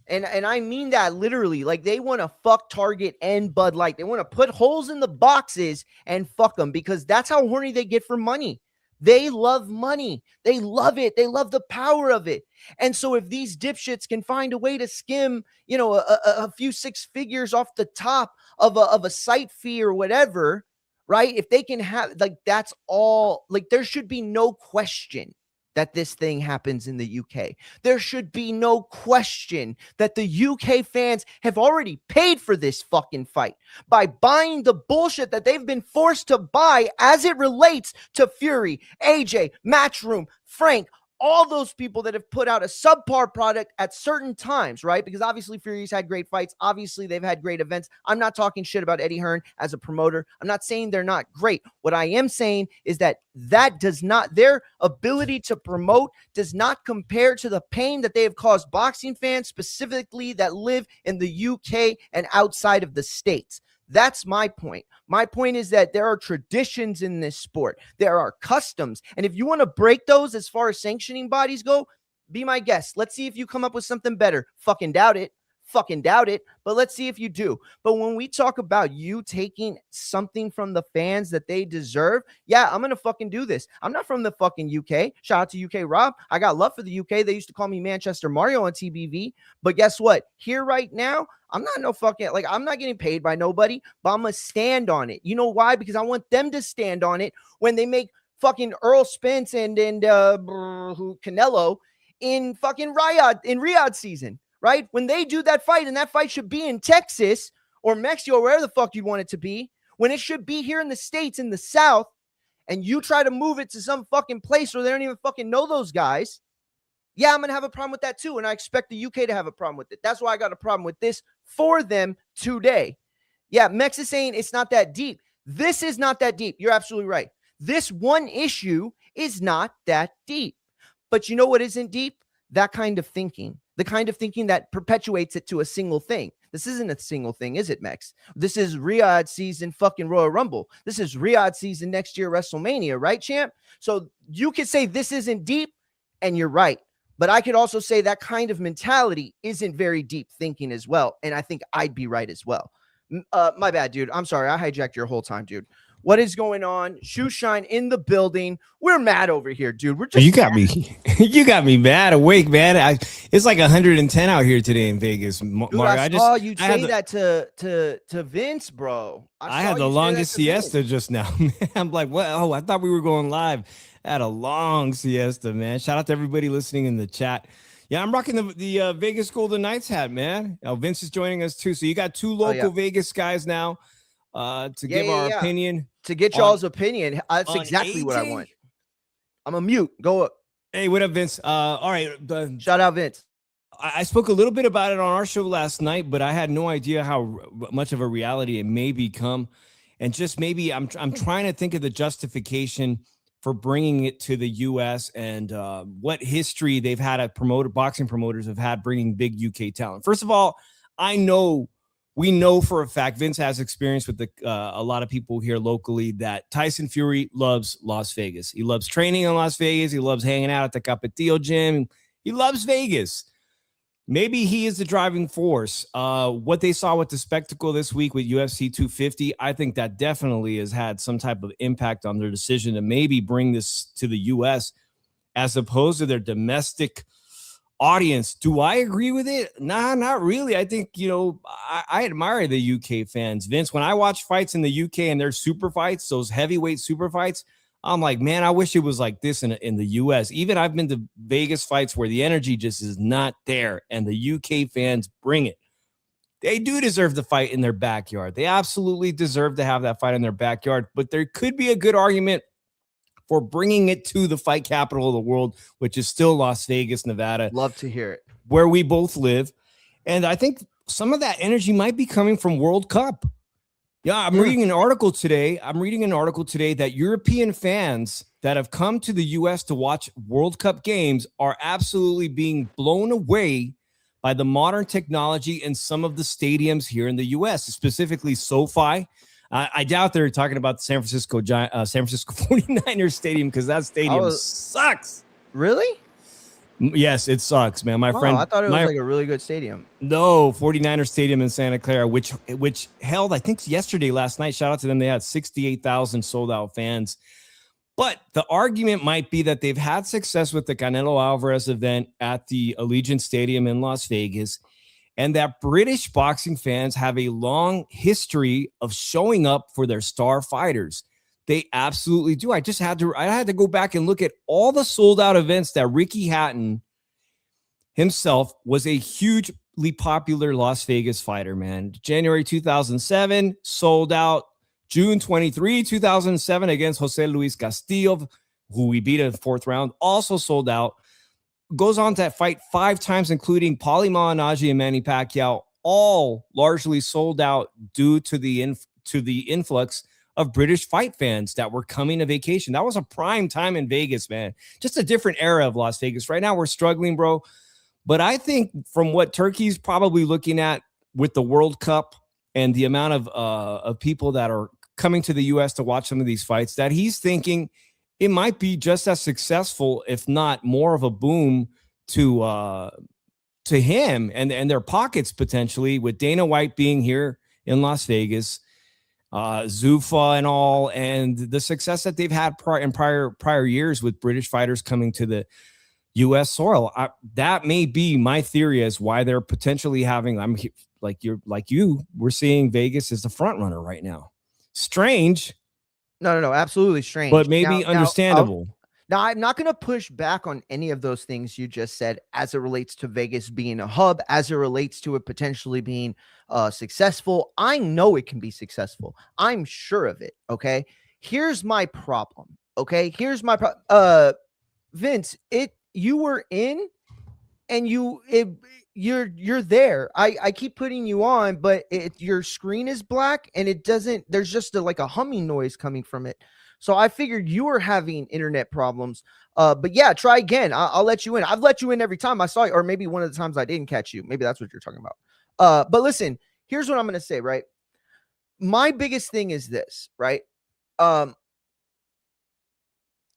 Speaker 1: And I mean that literally. Like, they want to fuck Target and Bud Light. They want to put holes in the boxes and fuck them because that's how horny they get for money. They love money. They love it. They love the power of it. And so if these dipshits can find a way to skim, a few six figures off the top of a site fee or whatever, right? If they can have, like, that's all, like, there should be no question that this thing happens in the UK. There should be no question that the UK fans have already paid for this fucking fight by buying the bullshit that they've been forced to buy as it relates to Fury, AJ, Matchroom, Frank, all those people that have put out a subpar product at certain times, right? Because obviously Fury's had great fights. Obviously they've had great events. I'm not talking shit about Eddie Hearn as a promoter. I'm not saying they're not great. What I am saying is that does not, their ability to promote does not compare to the pain that they have caused boxing fans, specifically that live in the UK and outside of the States. That's my point. My point is that there are traditions in this sport. There are customs. And if you want to break those as far as sanctioning bodies go, be my guest. Let's see if you come up with something better. Fucking doubt it. Fucking doubt it. But let's see if you do. But when we talk about you taking something from the fans that they deserve, yeah, I'm going to fucking do this. I'm not from the fucking UK. Shout out to UK Rob. I got love for the UK. They used to call me Manchester Mario on TBV. But guess what? Here right now, I'm not no fucking, like, I'm not getting paid by nobody, but I'm going to stand on it. You know why? Because I want them to stand on it when they make fucking Earl Spence and Canelo in fucking Riyadh season, right? When they do that fight, and that fight should be in Texas or Mexico, or wherever the fuck you want it to be, when it should be here in the States, in the South, and you try to move it to some fucking place where they don't even fucking know those guys, yeah, I'm going to have a problem with that too. And I expect the UK to have a problem with it. That's why I got a problem with this for them today. Yeah, Mex is saying it's not that deep. This is not that deep. You're absolutely right. This one issue is not that deep. But you know what isn't deep? That kind of thinking. The kind of thinking that perpetuates it to a single thing. This isn't a single thing, is it, Mex? This is Riyadh season fucking Royal Rumble. This is Riyadh season next year WrestleMania, right, champ? So you could say this isn't deep, and you're right. But I could also say that kind of mentality isn't very deep thinking as well. And I think I'd be right as well. My bad, dude. I'm sorry. I hijacked your whole time, dude. What is going on? Shoe Shine in the building. We're mad over here, dude. We're just
Speaker 2: you got me. You got me mad awake, man. It's like 110 out here today in Vegas.
Speaker 1: Dude, I saw you say that to Vince, bro.
Speaker 2: I had the longest siesta just now. I'm like, what? Oh, I thought we were going live. I had a long siesta, man. Shout out to everybody listening in the chat. Yeah, I'm rocking the Vegas Golden Knights hat, man. Vince is joining us too. So you got two local Vegas guys now to give our opinion.
Speaker 1: To get y'all's opinion. That's exactly what I want. I'm a mute. Go up.
Speaker 2: Hey, what up, Vince? All right.
Speaker 1: Shout out, Vince.
Speaker 2: I spoke a little bit about it on our show last night, but I had no idea how much of a reality it may become. And just maybe I'm trying to think of the justification for bringing it to the U.S. and what history they've had at boxing promoters have had bringing big UK talent. First of all, we know for a fact Vince has experience with a lot of people here locally that Tyson Fury loves Las Vegas. He loves training in Las Vegas. He loves hanging out at the Capetillo gym. He loves Vegas. Maybe he is the driving force. What they saw with the spectacle this week with UFC 250, I think that definitely has had some type of impact on their decision to maybe bring this to the U.S. as opposed to their domestic audience. Do I agree with it? Nah, not really. I think, I admire the UK fans. Vince, when I watch fights in the UK and their super fights, those heavyweight super fights, I'm like, man, I wish it was like this in the U.S. Even I've been to Vegas fights where the energy just is not there, and the UK fans bring it. They do deserve the fight in their backyard. They absolutely deserve to have that fight in their backyard, but there could be a good argument for bringing it to the fight capital of the world, which is still Las Vegas, Nevada.
Speaker 1: Love to hear it.
Speaker 2: Where we both live. And I think some of that energy might be coming from World Cup. Yeah, I'm reading an article today. That European fans that have come to the U.S. to watch World Cup games are absolutely being blown away by the modern technology in some of the stadiums here in the U.S., specifically SoFi. I doubt they're talking about the San Francisco 49ers stadium because that stadium sucks.
Speaker 1: Really?
Speaker 2: Yes, it sucks, man. My friend,
Speaker 1: I thought it was like a really good stadium.
Speaker 2: No, 49ers Stadium in Santa Clara, which held, I think, last night. Shout out to them. They had 68,000 sold out fans. But the argument might be that they've had success with the Canelo Alvarez event at the Allegiant Stadium in Las Vegas. and that British boxing fans have a long history of showing up for their star fighters. They absolutely do. I had to go back and look at all the sold out events that Ricky Hatton himself was a hugely popular Las Vegas fighter, man. January 2007, sold out. June 23, 2007, against Jose Luis Castillo, who we beat in the 4th round, also sold out. Goes on to fight 5 times, including Paulie Malignaggi and Manny Pacquiao, all largely sold out due to the influx of British fight fans that were coming to vacation. That was a prime time in Vegas, man. Just a different era of Las Vegas. Right now, we're struggling, bro. But I think from what Turkey's probably looking at with the World Cup and the amount of people that are coming to the U.S. to watch some of these fights, that he's thinking it might be just as successful, if not more of a boom to him and their pockets potentially, with Dana White being here in Las Vegas, Zuffa and all, and the success that they've had in prior years with British fighters coming to the U.S. soil. That may be my theory as why they're potentially having. We're seeing Vegas as the front runner right now. Strange.
Speaker 1: No, absolutely strange.
Speaker 2: But maybe understandable.
Speaker 1: Now, I'm not going to push back on any of those things you just said as it relates to Vegas being a hub, as it relates to it potentially being successful. I know it can be successful. I'm sure of it. Okay. Here's my problem. Okay. Vince, you were in and you're there. I keep putting you on, but your screen is black and there's just like a humming noise coming from it. So I figured you were having internet problems. But yeah, try again. I'll let you in. I've let you in every time I saw you, or maybe one of the times I didn't catch you. Maybe that's what you're talking about. But listen, here's what I'm going to say, right? My biggest thing is this, right?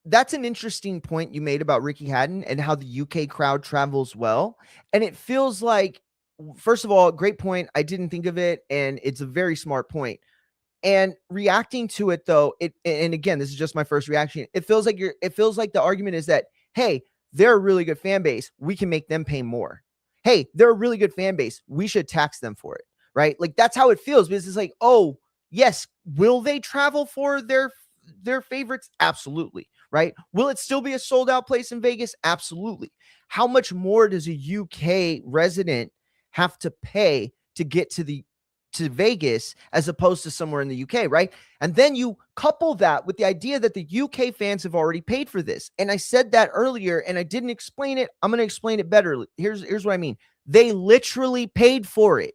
Speaker 1: That's an interesting point you made about Ricky Hatton and how the UK crowd travels well. And it feels like, first of all, great point. I didn't think of it. And it's a very smart point. And reacting to it though, and again, this is just my first reaction. It feels like the argument is that, hey, they're a really good fan base. We can make them pay more. Hey, they're a really good fan base. We should tax them for it. Right? Like that's how it feels, because it's like, oh, yes, will they travel for their favorites? Absolutely. Right? Will it still be a sold out place in Vegas? Absolutely. How much more does a UK resident have to pay to get to Vegas as opposed to somewhere in the UK, right? And then you couple that with the idea that the UK fans have already paid for this. And I said that earlier and I didn't explain it. I'm going to explain it better. Here's what I mean. They literally paid for it.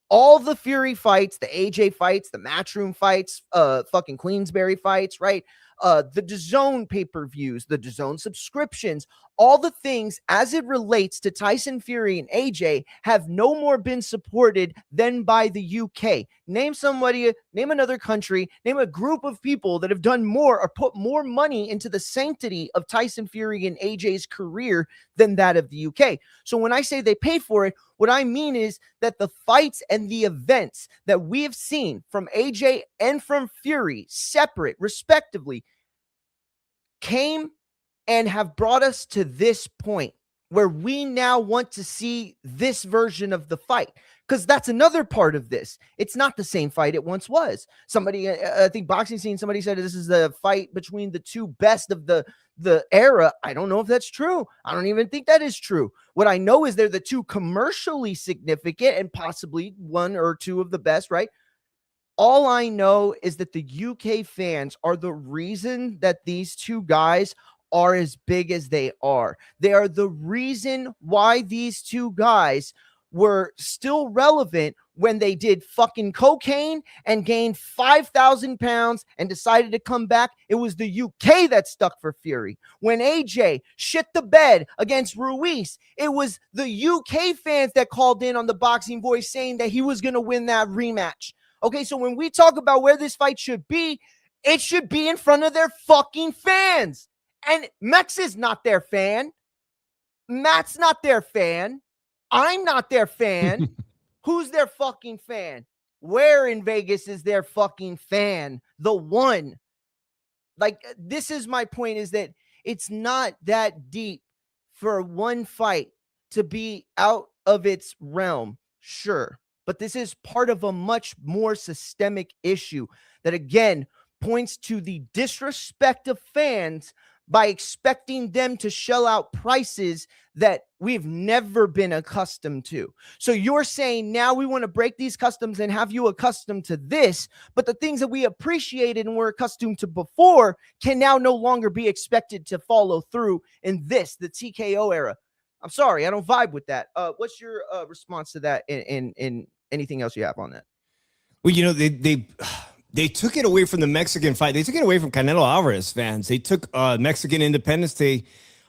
Speaker 1: All the Fury fights, the AJ fights, the Matchroom fights, fucking Queensberry fights, right? The DAZN pay-per-views, the DAZN subscriptions, all the things as it relates to Tyson Fury and AJ have no more been supported than by the UK. Name somebody, name another country, name a group of people that have done more or put more money into the sanctity of Tyson Fury and AJ's career than that of the UK. So when I say they pay for it, what I mean is that the fights and the events that we have seen from AJ and from Fury, separate, respectively, came and have brought us to this point where we now want to see this version of the fight. Because that's another part of this. It's not the same fight it once was. Somebody, I think boxing scene, somebody said this is the fight between the two best of the era. I don't know if that's true. I don't even think that is true. What I know is they're the two commercially significant and possibly one or two of the best, right? All I know is that the UK fans are the reason that these two guys are as big as they are. They are the reason why these two guys were still relevant when they did fucking cocaine and gained 5,000 pounds and decided to come back. It was the UK that stuck for Fury. When AJ shit the bed against Ruiz, it was the UK fans that called in on the Boxing Voice saying that he was going to win that rematch. Okay, so when we talk about where this fight should be, it should be in front of their fucking fans. And Mex is not their fan. Matt's not their fan. I'm not their fan. Who's their fucking fan? Where in Vegas is their fucking fan? The one. Like, this is my point, is that it's not that deep for one fight to be out of its realm. Sure. But this is part of a much more systemic issue that, again, points to the disrespect of fans by expecting them to shell out prices that we've never been accustomed to. So you're saying now we want to break these customs and have you accustomed to this, but the things that we appreciated and were accustomed to before can now no longer be expected to follow through in the TKO era. I'm sorry, I don't vibe with that. What's your response to that in anything else you have on that?
Speaker 2: Well, you know, they took it away from the Mexican fight. They took it away from Canelo Alvarez fans. They took Mexican Independence Day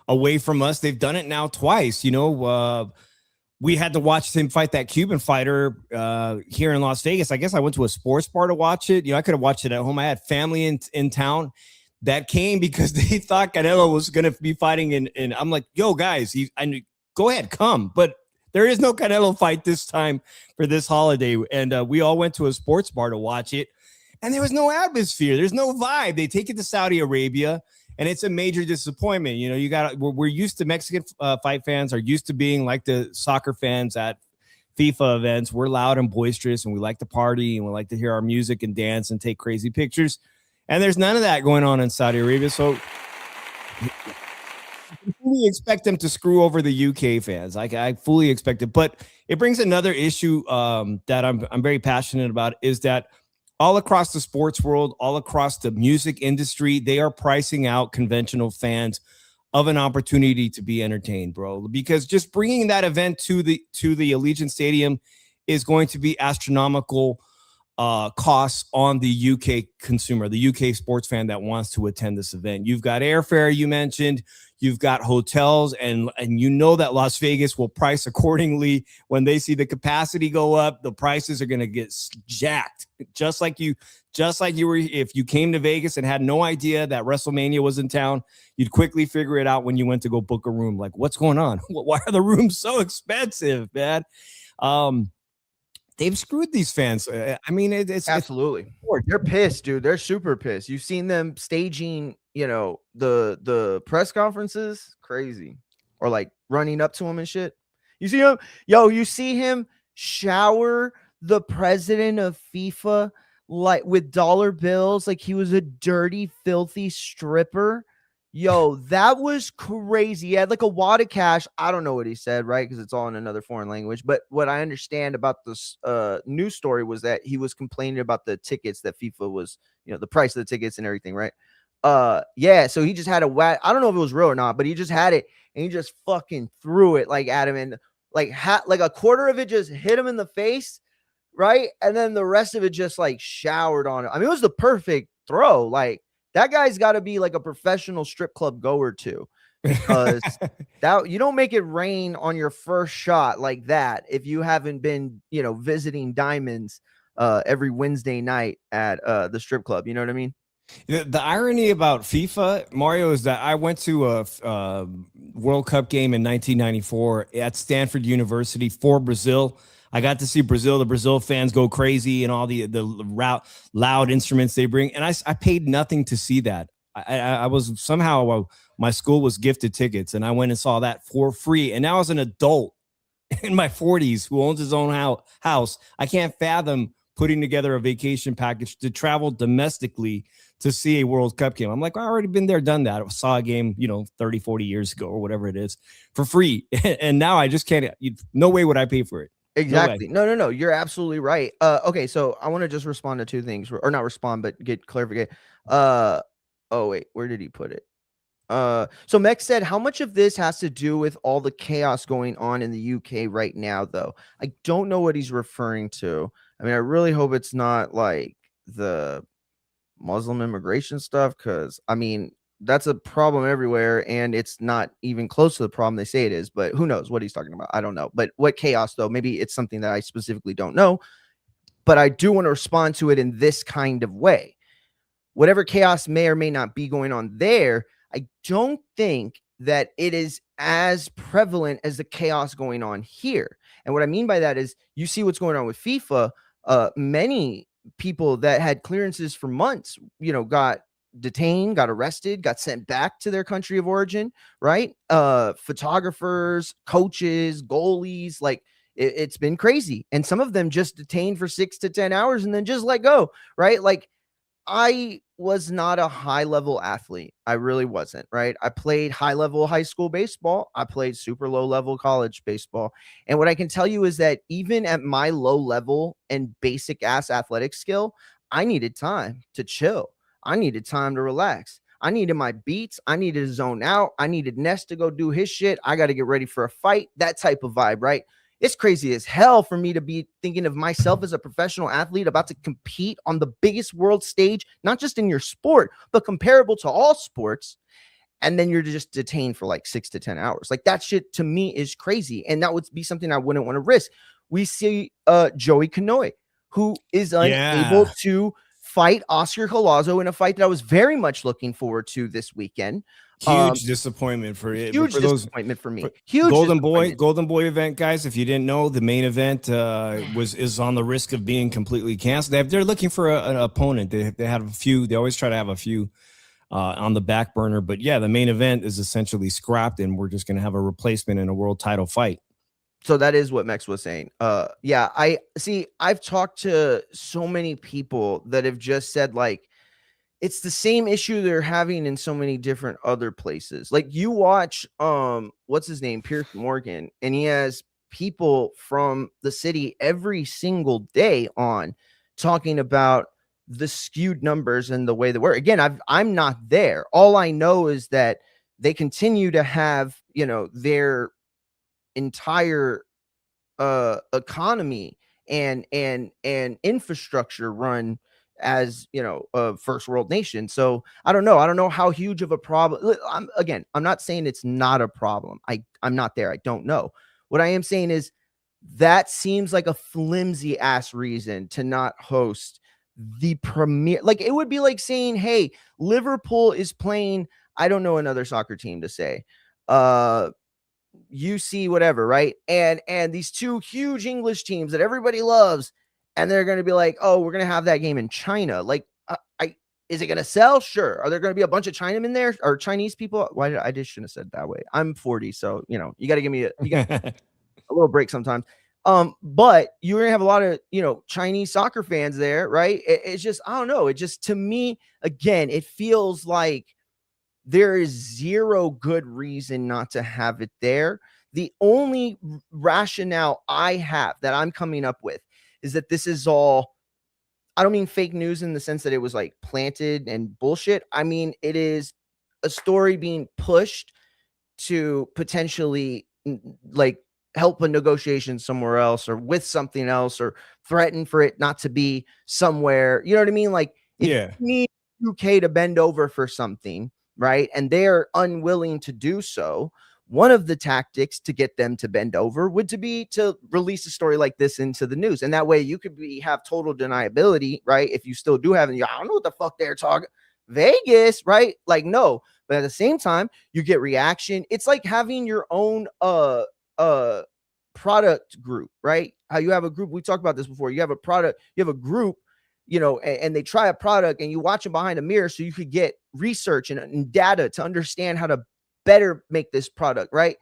Speaker 2: away from us. They've done it now twice. You know, we had to watch him fight that Cuban fighter here in Las Vegas. I guess I went to a sports bar to watch it. You know, I could have watched it at home. I had family in town that came because they thought Canelo was going to be fighting. And I'm like, yo, guys, go ahead, come. But there is no Canelo fight this time for this holiday. And we all went to a sports bar to watch it. And there was no atmosphere. There's no vibe. They take it to Saudi Arabia, and it's a major disappointment. You know, we're used to Mexican fight fans are used to being like the soccer fans at FIFA events. We're loud and boisterous, and we like to party, and we like to hear our music and dance and take crazy pictures. And there's none of that going on in Saudi Arabia. So I fully expect them to screw over the UK fans. I fully expect it. But it brings another issue that I'm very passionate about, is that all across the sports world, all across the music industry, they are pricing out conventional fans of an opportunity to be entertained, bro. Because just bringing that event to the Allegiant Stadium is going to be astronomical costs on the UK consumer, the UK sports fan that wants to attend this event. You've got airfare, you mentioned. You've got hotels, and you know that Las Vegas will price accordingly. When they see the capacity go up, the prices are going to get jacked. Just like you were, if you came to Vegas and had no idea that WrestleMania was in town, you'd quickly figure it out when you went to go book a room. Like, what's going on? Why are the rooms so expensive, man? They've screwed these fans. I mean, it's
Speaker 1: absolutely. They're pissed, dude. They're super pissed. You've seen them staging, you know, the press conferences, crazy, or like running up to him and shit. You see him, you see him shower the president of FIFA like with dollar bills, like he was a dirty, filthy stripper. Yo, that was crazy. He had like a wad of cash. I don't know what he said, right? Because it's all in another foreign language. But what I understand about this news story was that he was complaining about the tickets that FIFA was, you know, the price of the tickets and everything, right? Yeah. So he just had a wad. I don't know if it was real or not, but he just had it and he just fucking threw it like at him, and like like a quarter of it just hit him in the face, right? And then the rest of it just like showered on it. I mean, it was the perfect throw. Like, that guy's got to be like a professional strip club goer too, because that you don't make it rain on your first shot like that if you haven't been, you know, visiting diamonds every Wednesday night at the strip club. You know what I mean?
Speaker 2: The irony about FIFA, Mario, is that I went to a World Cup game in 1994 at Stanford University for Brazil. I got to see Brazil. The Brazil fans go crazy and all the loud instruments they bring. And I paid nothing to see that. I was somehow, my school was gifted tickets, and I went and saw that for free. And now as an adult in my 40s who owns his own house, I can't fathom putting together a vacation package to travel domestically to see a World Cup game. I'm like, I already been there, done that. I saw a game, you know, 30, 40 years ago or whatever it is for free. And now I just can't, no way would I pay for it.
Speaker 1: Exactly. No. You're absolutely right. Okay. So I want to just respond to two things, or not respond, but get clarification. Oh wait, where did he put it? So Mex said, how much of this has to do with all the chaos going on in the UK right now, though? I don't know what he's referring to. I mean, I really hope it's not like the Muslim immigration stuff, because I mean, that's a problem everywhere, and it's not even close to the problem they say it is. But who knows what he's talking about? I don't know. But what chaos, though? Maybe it's something that I specifically don't know. But I do want to respond to it in this kind of way. Whatever chaos may or may not be going on there, I don't think that it is as prevalent as the chaos going on here. And what I mean by that is, you see what's going on with FIFA. Many people that had clearances for months, you know, got detained, got arrested, got sent back to their country of origin, right? Photographers, coaches, goalies, like It's been crazy. And some of them just detained for 6 to 10 hours and then just let go, right? Like, I was not a high level athlete. I really wasn't, right? I played high level high school baseball. I played super low level college baseball. And what I can tell you is that even at my low level and basic ass athletic skill, I needed time to chill. I needed time to relax. I needed my beats. I needed to zone out. I needed Ness to go do his shit. I got to get ready for a fight. That type of vibe, right? It's crazy as hell for me to be thinking of myself as a professional athlete about to compete on the biggest world stage, not just in your sport, but comparable to all sports. And then you're just detained for like 6 to 10 hours. Like, that shit to me is crazy. And that would be something I wouldn't want to risk. We see Joey Canoy, who is unable to fight Oscar Collazo in a fight that I was very much looking forward to this weekend.
Speaker 2: Huge disappointment for it.
Speaker 1: Huge disappointment for me. Huge
Speaker 2: Golden Boy event, guys. If you didn't know, the main event is on the risk of being completely canceled. They're looking for an opponent. They have a few. They always try to have a few on the back burner. But yeah, the main event is essentially scrapped, and we're just going to have a replacement in a world title fight.
Speaker 1: So that is what Mex was saying. Yeah, I've talked to so many people that have just said, like, it's the same issue they're having in so many different other places. Like, you watch, what's his name? Pierce Morgan, and he has people from the city every single day on talking about the skewed numbers and the way they work. Again, I'm not there. All I know is that they continue to have, their entire economy and infrastructure run as a first world nation. So I don't know how huge of a problem. I'm not saying it's not a problem. I'm not there. I don't know. What I am saying is that seems like a flimsy ass reason to not host the premier. Like, it would be like saying, hey, Liverpool is playing, I don't know another soccer team to say, UC whatever, right? And these two huge English teams that everybody loves, and they're going to be like, oh, we're going to have that game in China. Like, is it going to sell? Sure. Are there going to be a bunch of Chinamen there, or Chinese people? I just shouldn't have said it that way. I'm 40, so you got to give me a little break sometimes. But you're going to have a lot of Chinese soccer fans there, right? It's just, I don't know. It just, to me, again, it feels like there is zero good reason not to have it there. The only rationale I have that I'm coming up with is that this is all, I don't mean fake news in the sense that it was like planted and bullshit. I mean, it is a story being pushed to potentially like help a negotiation somewhere else or with something else, or threaten for it not to be somewhere. You know what I mean? Like, if you need UK to bend over for something, right, and they're unwilling to do so, one of the tactics to get them to bend over would be to release a story like this into the news. And that way you could have total deniability, right? If you still do have it, I don't know what the fuck they're talking. Vegas, right? Like, no. But at the same time, you get reaction. It's like having your own product group, right? How you have a group. We talked about this before. You have a product, you have a group, and they try a product, and you watch them behind a mirror so you could get research and data to understand how to better make this product, right?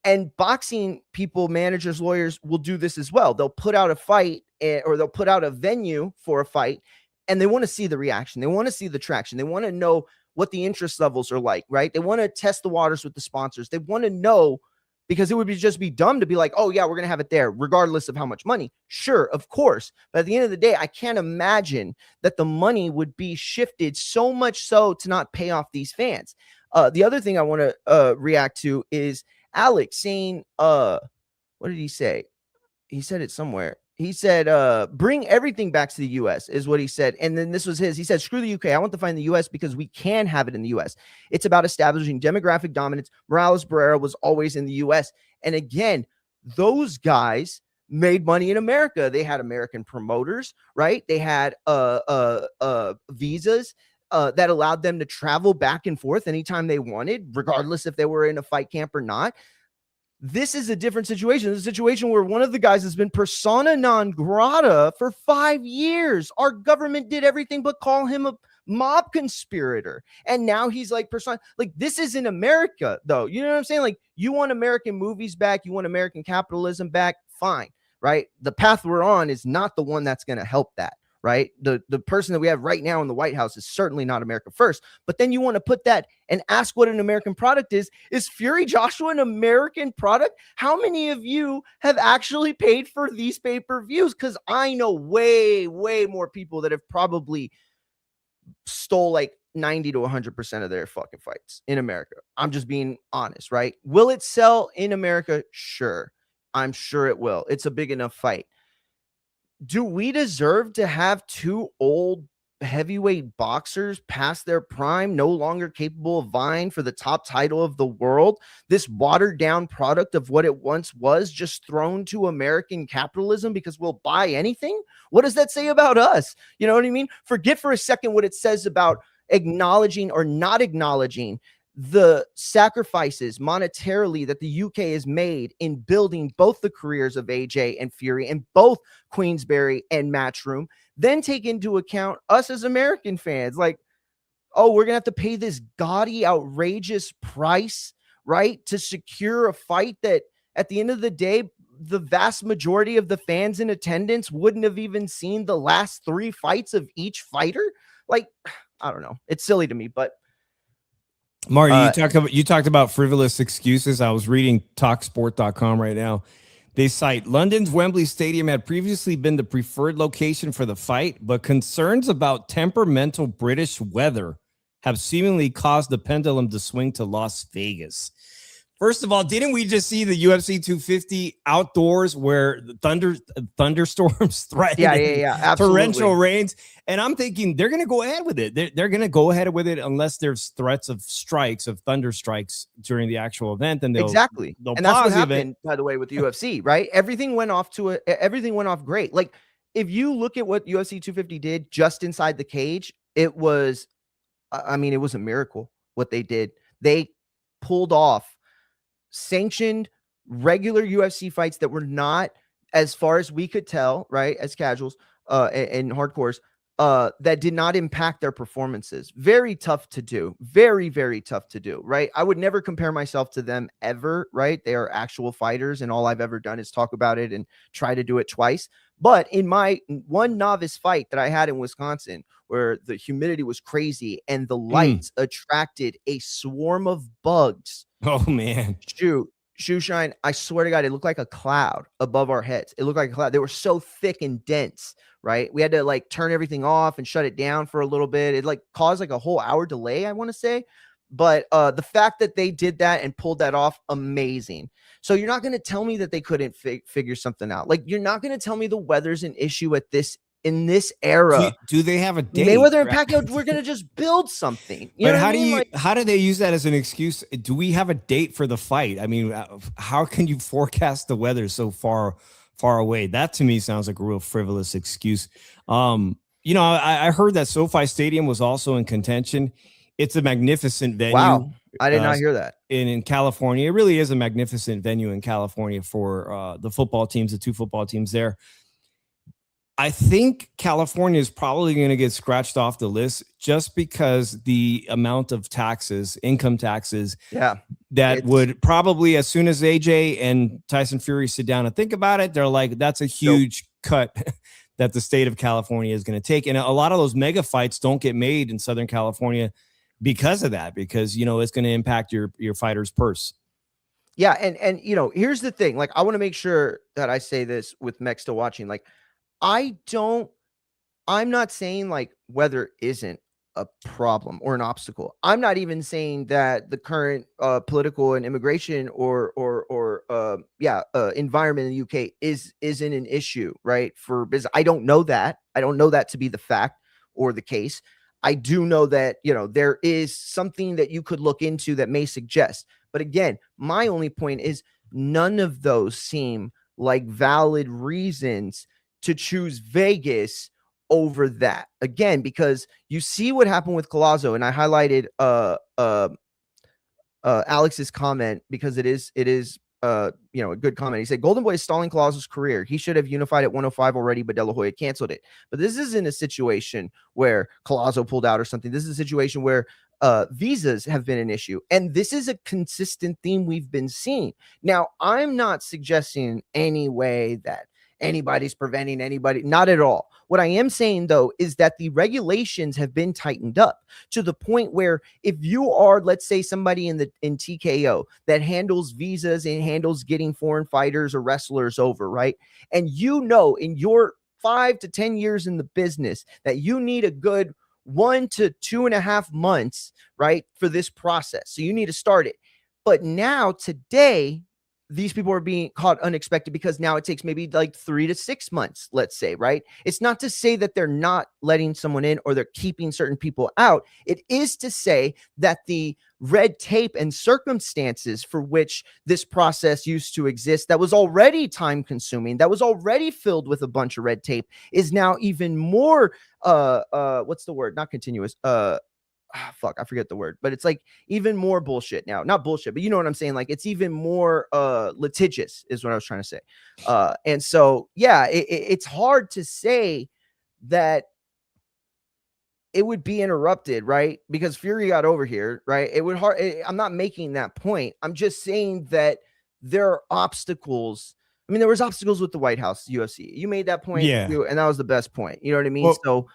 Speaker 1: And boxing people, managers, lawyers will do this as well. They'll put out a fight, or they'll put out a venue for a fight, and they want to see the reaction. They want to see the traction. They want to know what the interest levels are like, right? They want to test the waters with the sponsors. They want to know, because it would just be dumb to be like, oh yeah, we're going to have it there regardless of how much money. Sure, of course. But at the end of the day, I can't imagine that the money would be shifted so much so to not pay off these fans. The other thing I want to react to is Alex saying, what did he say? He said it somewhere. He said, bring everything back to the U.S. is what he said. And then this was his. He said, screw the UK. I want to find the U.S. because we can have it in the U.S. It's about establishing demographic dominance. Morales Barrera was always in the U.S. And again, those guys made money in America. They had American promoters, right? They had visas that allowed them to travel back and forth anytime they wanted, regardless if they were in a fight camp or not. This is a different situation. This is a situation where one of the guys has been persona non grata for 5 years. Our government did everything but call him a mob conspirator. And now he's like like this isn't America though. You know what I'm saying? Like you want American movies back, you want American capitalism back, fine, right? The path we're on is not the one that's going to help that. Right. The person that we have right now in the White House is certainly not America first. But then you want to put that and ask what an American product is. Is Fury Joshua an American product? How many of you have actually paid for these pay-per-views? Because I know way, way more people that have probably stole like 90 to 100% of their fucking fights in America. I'm just being honest, right? Will it sell in America? Sure. I'm sure it will. It's a big enough fight. Do we deserve to have two old heavyweight boxers past their prime, no longer capable of vying for the top title of the world? This watered down product of what it once was, just thrown to American capitalism because we'll buy anything? What does that say about us? You know what I mean? Forget for a second what it says about acknowledging or not acknowledging the sacrifices monetarily that the UK has made in building both the careers of AJ and Fury and both Queensberry and Matchroom. Then take into account us as American fans. Like, oh, we're going to have to pay this gaudy, outrageous price, right, to secure a fight that at the end of the day, the vast majority of the fans in attendance wouldn't have even seen the last 3 fights of each fighter. Like, I don't know. It's silly to me, but
Speaker 2: Marty, you talked about frivolous excuses. I was reading talksport.com right now. They cite London's Wembley Stadium had previously been the preferred location for the fight, but concerns about temperamental British weather have seemingly caused the pendulum to swing to Las Vegas. First of all, didn't we just see the UFC 250 outdoors where the thunderstorms threatened torrential rains? And I'm thinking they're going to go ahead with it. They're going to go ahead with it unless there's threats of strikes, of thunder strikes during the actual event. And they'll that's what happened,
Speaker 1: by the way, with the UFC, right? Everything went off great. Like if you look at what UFC 250 did just inside the cage, it was a miracle what they did. They pulled off sanctioned regular UFC fights that were not, as far as we could tell, right, as casuals and hardcores, that did not impact their performances. Very tough to do. Very, very tough to do, right? I would never compare myself to them ever, right? They are actual fighters, and all I've ever done is talk about it and try to do it twice. But in my one novice fight that I had in Wisconsin, where the humidity was crazy and the lights attracted a swarm of bugs.
Speaker 2: Oh, man.
Speaker 1: Shoe shine. I swear to God, it looked like a cloud above our heads. It looked like a cloud. They were so thick and dense, right? We had to like turn everything off and shut it down for a little bit. It like caused like a whole hour delay, I want to say. But the fact that they did that and pulled that off, amazing. So you're not going to tell me that they couldn't figure something out. Like you're not going to tell me the weather's an issue in this era.
Speaker 2: Do they have a date?
Speaker 1: Mayweather and Pacquiao, we're going to just build something.
Speaker 2: But how do they use that as an excuse? Do we have a date for the fight? I mean, how can you forecast the weather so far away? That to me sounds like a real frivolous excuse. I heard that SoFi Stadium was also in contention. It's a magnificent venue.
Speaker 1: Wow. I did not hear that.
Speaker 2: In California, it really is a magnificent venue in California for the football teams, the 2 football teams there. I think California is probably going to get scratched off the list just because the amount of taxes, income taxes, would probably, as soon as AJ and Tyson Fury sit down and think about it, they're like, that's a huge cut that the state of California is going to take. And a lot of those mega fights don't get made in Southern California because of that, because, it's going to impact your fighter's purse.
Speaker 1: Yeah. And, here's the thing. Like, I want to make sure that I say this with Meg still watching. Like, I'm not saying like weather isn't a problem or an obstacle. I'm not even saying that the current political and immigration or environment in the UK isn't an issue, right? For business. I don't know that. I don't know that to be the fact or the case. I do know that, there is something that you could look into that may suggest. But again, my only point is none of those seem like valid reasons to choose Vegas over that. Again, because you see what happened with Collazo, and I highlighted Alex's comment because it is a good comment. He said Golden Boy is stalling Claus's career. He should have unified at 105 already, but De La Hoya canceled it. But this isn't a situation where Collazo pulled out or something. This is a situation where visas have been an issue, and this is a consistent theme we've been seeing. Now, I'm not suggesting in any way that anybody's preventing anybody, not at all. What I am saying, though, is that the regulations have been tightened up to the point where if you are, let's say, somebody in TKO that handles visas and handles getting foreign fighters or wrestlers over, right? And you know, in your 5 to 10 years in the business that you need a good 1 to 2.5 months, right, for this process. So you need to start it. But now today, these people are being caught unexpected because now it takes maybe like 3 to 6 months, let's say, right? It's not to say that they're not letting someone in or they're keeping certain people out. It is to say that the red tape and circumstances for which this process used to exist, that was already time consuming, that was already filled with a bunch of red tape, is now even more, what's the word? Not continuous. I forget the word, but it's like even more bullshit now. Not bullshit, but you know what I'm saying? Like it's even more litigious is what I was trying to say. And so, yeah, it's hard to say that it would be interrupted, right? Because Fury got over here, right? I'm not making that point. I'm just saying that there are obstacles. I mean, there was obstacles with the White House UFC. You made that point,
Speaker 2: Yeah.
Speaker 1: too, and that was the best point. You know what I mean?
Speaker 2: Well,
Speaker 1: so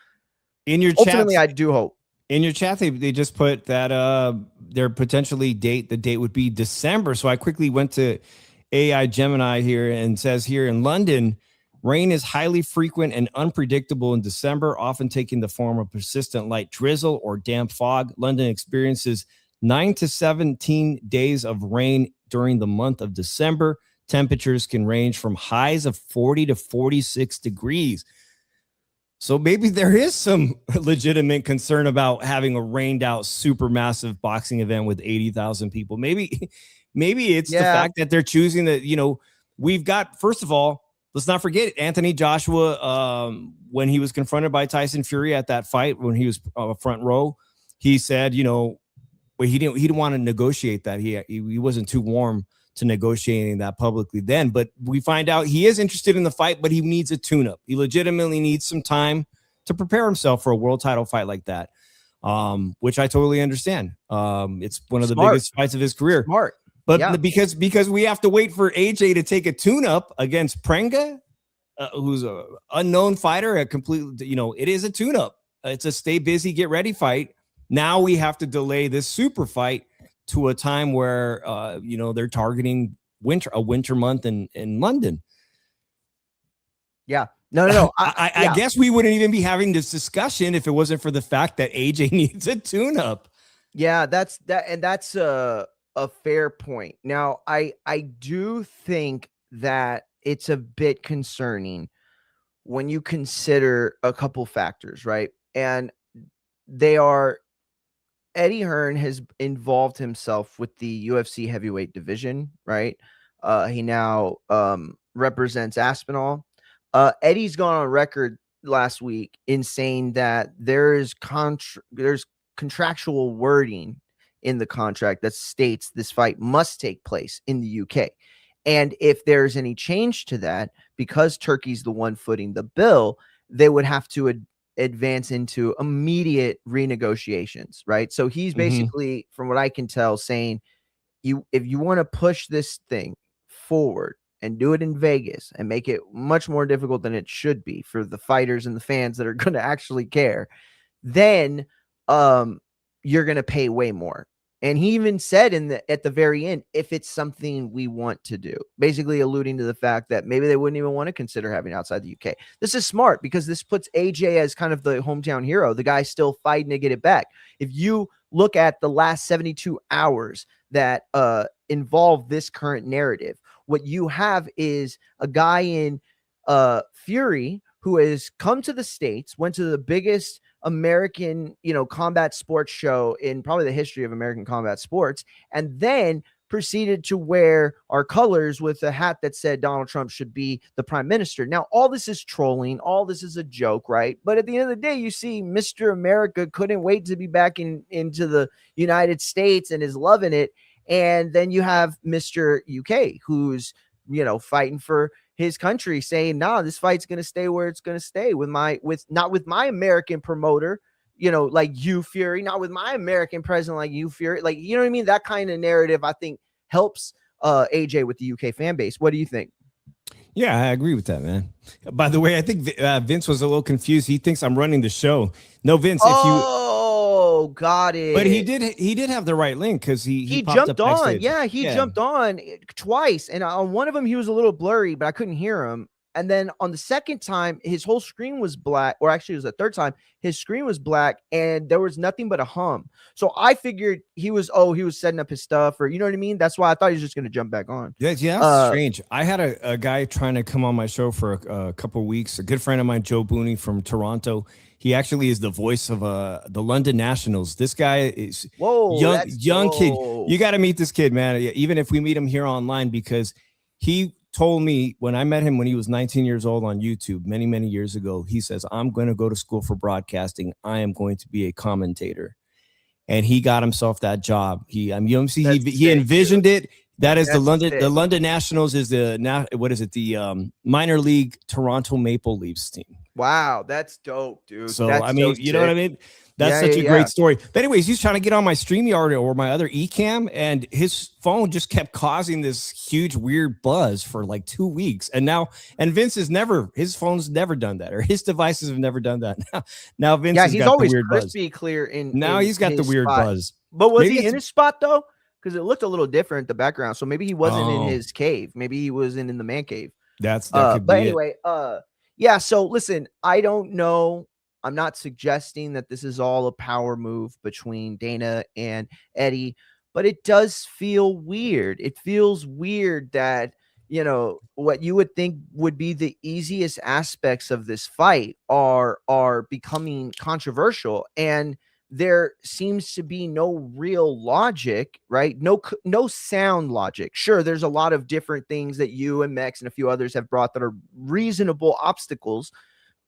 Speaker 2: in your
Speaker 1: ultimately,
Speaker 2: chat,
Speaker 1: I do hope.
Speaker 2: In your chat, they just put that their potentially the date would be December. So I quickly went to AI Gemini here and says here in London, rain is highly frequent and unpredictable in December, often taking the form of persistent light drizzle or damp fog. London experiences 9 to 17 days of rain during the month of December. Temperatures can range from highs of 40 to 46 degrees. So maybe there is some legitimate concern about having a rained out supermassive boxing event with 80,000 people. Maybe it's the fact that they're choosing that, we've got, first of all, let's not forget Anthony Joshua, when he was confronted by Tyson Fury at that fight, when he was front row, he said, he didn't want to negotiate that. He wasn't too warm to negotiating that publicly then, but we find out he is interested in the fight, but he needs a tune-up. He legitimately needs some time to prepare himself for a world title fight like that, which I totally understand. It's one of the biggest fights of his career.
Speaker 1: Smart.
Speaker 2: But because we have to wait for AJ to take a tune-up against Prenga, who's an unknown fighter, it is a tune-up. It's a stay busy, get ready fight. Now we have to delay this super fight to a time where, they're targeting a winter month in London.
Speaker 1: Yeah. No.
Speaker 2: I guess we wouldn't even be having this discussion if it wasn't for the fact that AJ needs a tune-up.
Speaker 1: Yeah, that's a fair point. Now, I do think that it's a bit concerning when you consider a couple factors, right? And they are, Eddie Hearn has involved himself with the UFC heavyweight division, right? He now represents Aspinall. Eddie's gone on record last week in saying that there's contractual wording in the contract that states this fight must take place in the UK. And if there's any change to that, because Turkey's the one footing the bill, they would have to advance into immediate renegotiations, right? So he's basically, from what I can tell, saying if you want to push this thing forward and do it in Vegas and make it much more difficult than it should be for the fighters and the fans that are going to actually care, then you're going to pay way more. And he even said at the very end, if it's something we want to do, basically alluding to the fact that maybe they wouldn't even want to consider having outside the UK. This is smart because this puts AJ as kind of the hometown hero, the guy still fighting to get it back. If you look at the last 72 hours that involve this current narrative, what you have is a guy in Fury who has come to the States, went to the biggest American, combat sports show in probably the history of American combat sports, and then proceeded to wear our colors with a hat that said Donald Trump should be the prime minister. Now, all this is trolling. All this is a joke, right? But at the end of the day, you see Mr. America couldn't wait to be back into the United States and is loving it. And then you have Mr. UK, who's, fighting for his country, saying, nah, this fight's going to stay where it's going to stay not with my American promoter, like you Fury, not with my American president, like you Fury, like, you know what I mean? That kind of narrative, I think, helps AJ with the UK fan base. What do you think?
Speaker 2: Yeah, I agree with that, man. By the way, I think Vince was a little confused. He thinks I'm running the show. No, Vince,
Speaker 1: Got it.
Speaker 2: But he did have the right link, because he popped
Speaker 1: jumped
Speaker 2: up
Speaker 1: on.
Speaker 2: backstage.
Speaker 1: Yeah, he jumped on twice, and on one of them he was a little blurry, but I couldn't hear him. And then on the second time, his whole screen was black, or actually it was the third time, his screen was black and there was nothing but a hum. So I figured he was setting up his stuff, or you know what I mean? That's why I thought he was just going to jump back on.
Speaker 2: Yeah, that's strange. I had a guy trying to come on my show for a couple of weeks. A good friend of mine, Joe Booney from Toronto. He actually is the voice of the London Nationals. This guy is young kid. You got to meet this kid, man. Even if we meet him here online, because he told me when I met him when he was 19 years old on YouTube many, many years ago, he says, I'm going to go to school for broadcasting. I am going to be a commentator. And he got himself that job. He envisioned it. That is the London Nationals is the minor league Toronto Maple Leafs team.
Speaker 1: Wow, that's dope, dude.
Speaker 2: So I mean, you know what I mean? That's such a great story. But anyways, he's trying to get on my StreamYard or my other eCam, and his phone just kept causing this huge weird buzz for like 2 weeks. And Vince his phone's never done that, or his devices have never done that. Now Vince has got
Speaker 1: always
Speaker 2: the weird
Speaker 1: crispy
Speaker 2: buzz.
Speaker 1: Clear
Speaker 2: He's got the weird buzz.
Speaker 1: But was he in his spot though? Because it looked a little different, the background. So maybe he wasn't in his cave. Maybe he was in the man cave.
Speaker 2: That could be
Speaker 1: anyway, yeah. So listen, I don't know. I'm not suggesting that this is all a power move between Dana and Eddie, but it does feel weird. It feels weird that, what you would think would be the easiest aspects of this fight are becoming controversial, and there seems to be no real logic, right? No sound logic. Sure, there's a lot of different things that you and Mex and a few others have brought that are reasonable obstacles,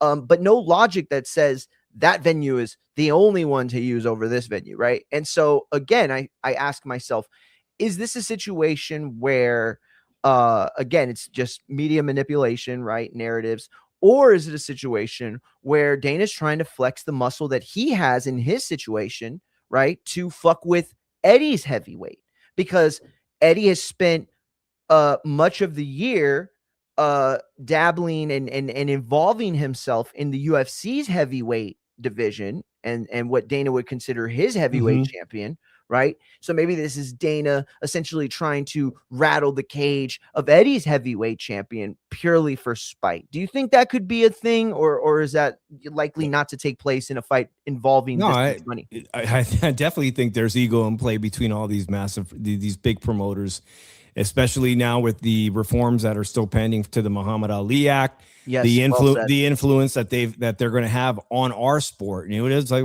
Speaker 1: but no logic that says that venue is the only one to use over this venue, right? And so again, I ask myself, is this a situation where, again, it's just media manipulation, right? Narratives. Or is it a situation where Dana's trying to flex the muscle that he has in his situation, right, to fuck with Eddie's heavyweight? Because Eddie has spent much of the year dabbling and involving himself in the UFC's heavyweight division and what Dana would consider his heavyweight champion, right? So maybe this is Dana essentially trying to rattle the cage of Eddie's heavyweight champion purely for spite. Do you think that could be a thing, or is that likely not to take place in a fight involving this much money?
Speaker 2: I definitely think there's ego in play between all these these big promoters, especially now with the reforms that are still pending to the Muhammad Ali Act.
Speaker 1: Yes,
Speaker 2: the influence that they're going to have on our sport. It is like,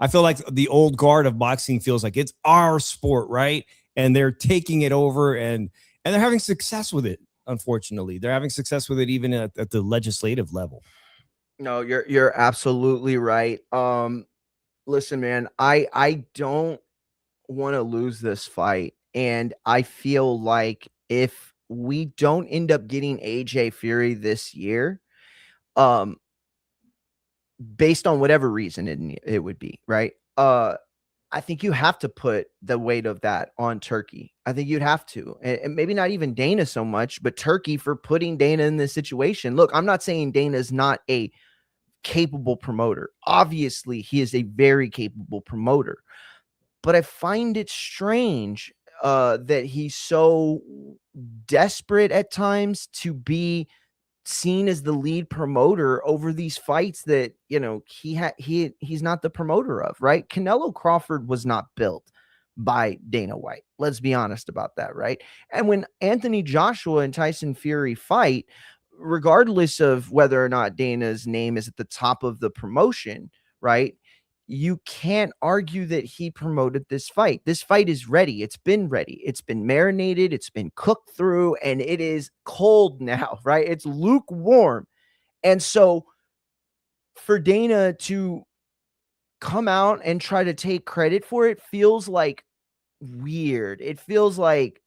Speaker 2: I feel like the old guard of boxing feels like it's our sport, right? And they're taking it over, and they're having success with it. Unfortunately, they're having success with it even at the legislative level.
Speaker 1: No, you're absolutely right. Listen, man, I don't want to lose this fight, and I feel like if we don't end up getting AJ Fury this year, based on whatever reason it would be, right? I think you have to put the weight of that on Turkey. I think you'd have to, and maybe not even Dana so much, but Turkey for putting Dana in this situation. Look, I'm not saying Dana's not a capable promoter. Obviously, he is a very capable promoter, but I find it strange that he's so desperate at times to be seen as the lead promoter over these fights that he's not the promoter of, right? Canelo Crawford was not built by Dana White. Let's be honest about that, right? And when Anthony Joshua and Tyson Fury fight, regardless of whether or not Dana's name is at the top of the promotion, right? You can't argue that he promoted this fight. This fight is ready. It's been ready. It's been marinated. It's been cooked through, and it is cold now, right? It's lukewarm. And so for Dana to come out and try to take credit for it feels like weird. It feels like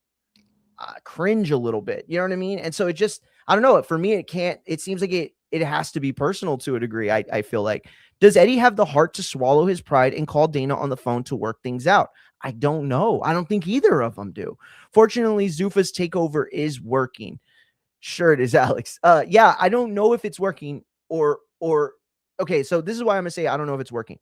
Speaker 1: cringe a little bit. You know what I mean? And so it just, I don't know. For me, it seems like it has to be personal to a degree. I feel like, does Eddie have the heart to swallow his pride and call Dana on the phone to work things out? I don't know. I don't think either of them do. Fortunately, Zuffa's takeover is working. Sure it is, Alex. Yeah, I don't know if it's working or okay, so this is why I'm gonna say I don't know if it's working.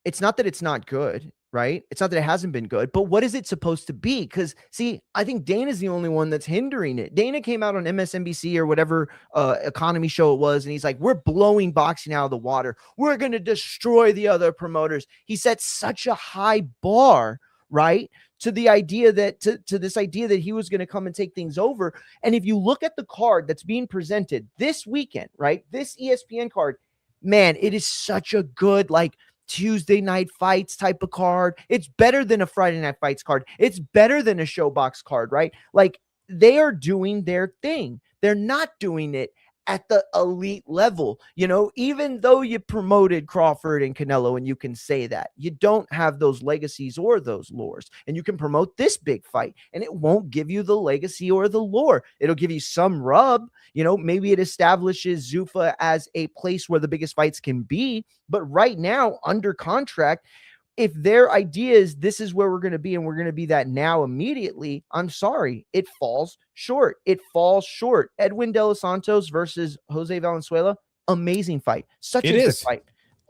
Speaker 1: It's not that it's not good, right? It's not that it hasn't been good, but what is it supposed to be? Because see, I think Dana's the only one that's hindering it. Dana came out on MSNBC or whatever economy show it was, and he's like, "We're blowing boxing out of the water. We're going to destroy the other promoters." He set such a high bar, right? To the idea that to this idea that he was going to come and take things over. And if you look at the card that's being presented this weekend, right? This ESPN card, man, it is such a good like Tuesday night fights type of card. It's better than a Friday night fights card. It's better than a showbox card, right? Like they are doing their thing. They're not doing it at the elite level. You know, even though you promoted Crawford and Canelo, and you can say that, you don't have those legacies or those lores. And you can promote this big fight, and it won't give you the legacy or the lore. It'll give you some rub. You know, maybe it establishes Zuffa as a place where the biggest fights can be. But right now, under contract, if their idea is this is where we're going to be and we're going to be that now immediately, I'm sorry, it falls short. It falls short. Edwin De Los Santos versus Jose Valenzuela, amazing fight. Such a good fight.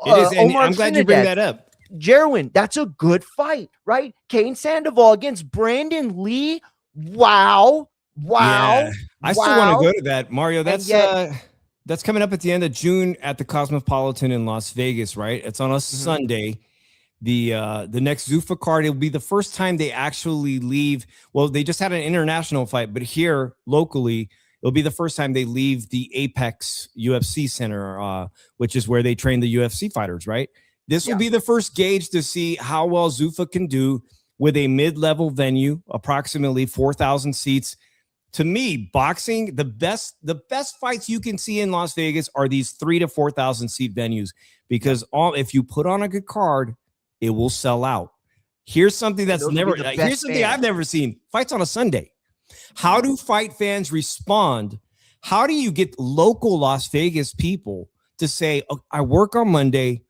Speaker 2: It is, and I'm glad you bring that up.
Speaker 1: Jerwin, that's a good fight, right? Kane Sandoval against Brandon Lee. Wow.
Speaker 2: Yeah, I still want to go to that, Mario. That's coming up at the end of June at the Cosmopolitan in Las Vegas, right? It's on a Sunday. The next Zuffa card, it'll be the first time they actually leave. Well, they just had an international fight, but here locally, it'll be the first time they leave the Apex UFC Center, which is where they train the UFC fighters, right? This will be the first gauge to see how well Zuffa can do with a mid-level venue, approximately 4,000 seats. To me, boxing, the best fights you can see in Las Vegas are these 3,000 to 4,000 seat venues, because if you put on a good card, it will sell out. Here's something I've never seen. Fights on a Sunday. How do fight fans respond? How do you get local Las Vegas people to say, oh, I work on Monday,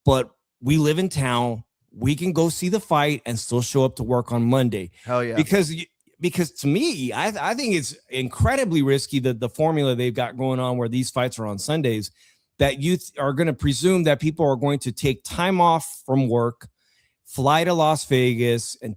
Speaker 2: but we live in town. We can go see the fight and still show up to work on Monday.
Speaker 1: Hell yeah.
Speaker 2: Because to me, I think it's incredibly risky, the formula they've got going on where these fights are on Sundays, that you are going to presume that people are going to take time off from work, fly to Las Vegas, and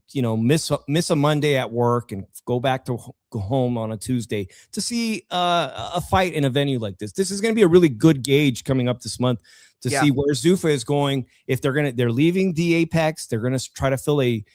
Speaker 2: miss a Monday at work and go back to go home on a Tuesday to see a fight in a venue like this. This is going to be a really good gauge coming up this month to see where Zuffa is going. If they're leaving the Apex, they're going to try to fill a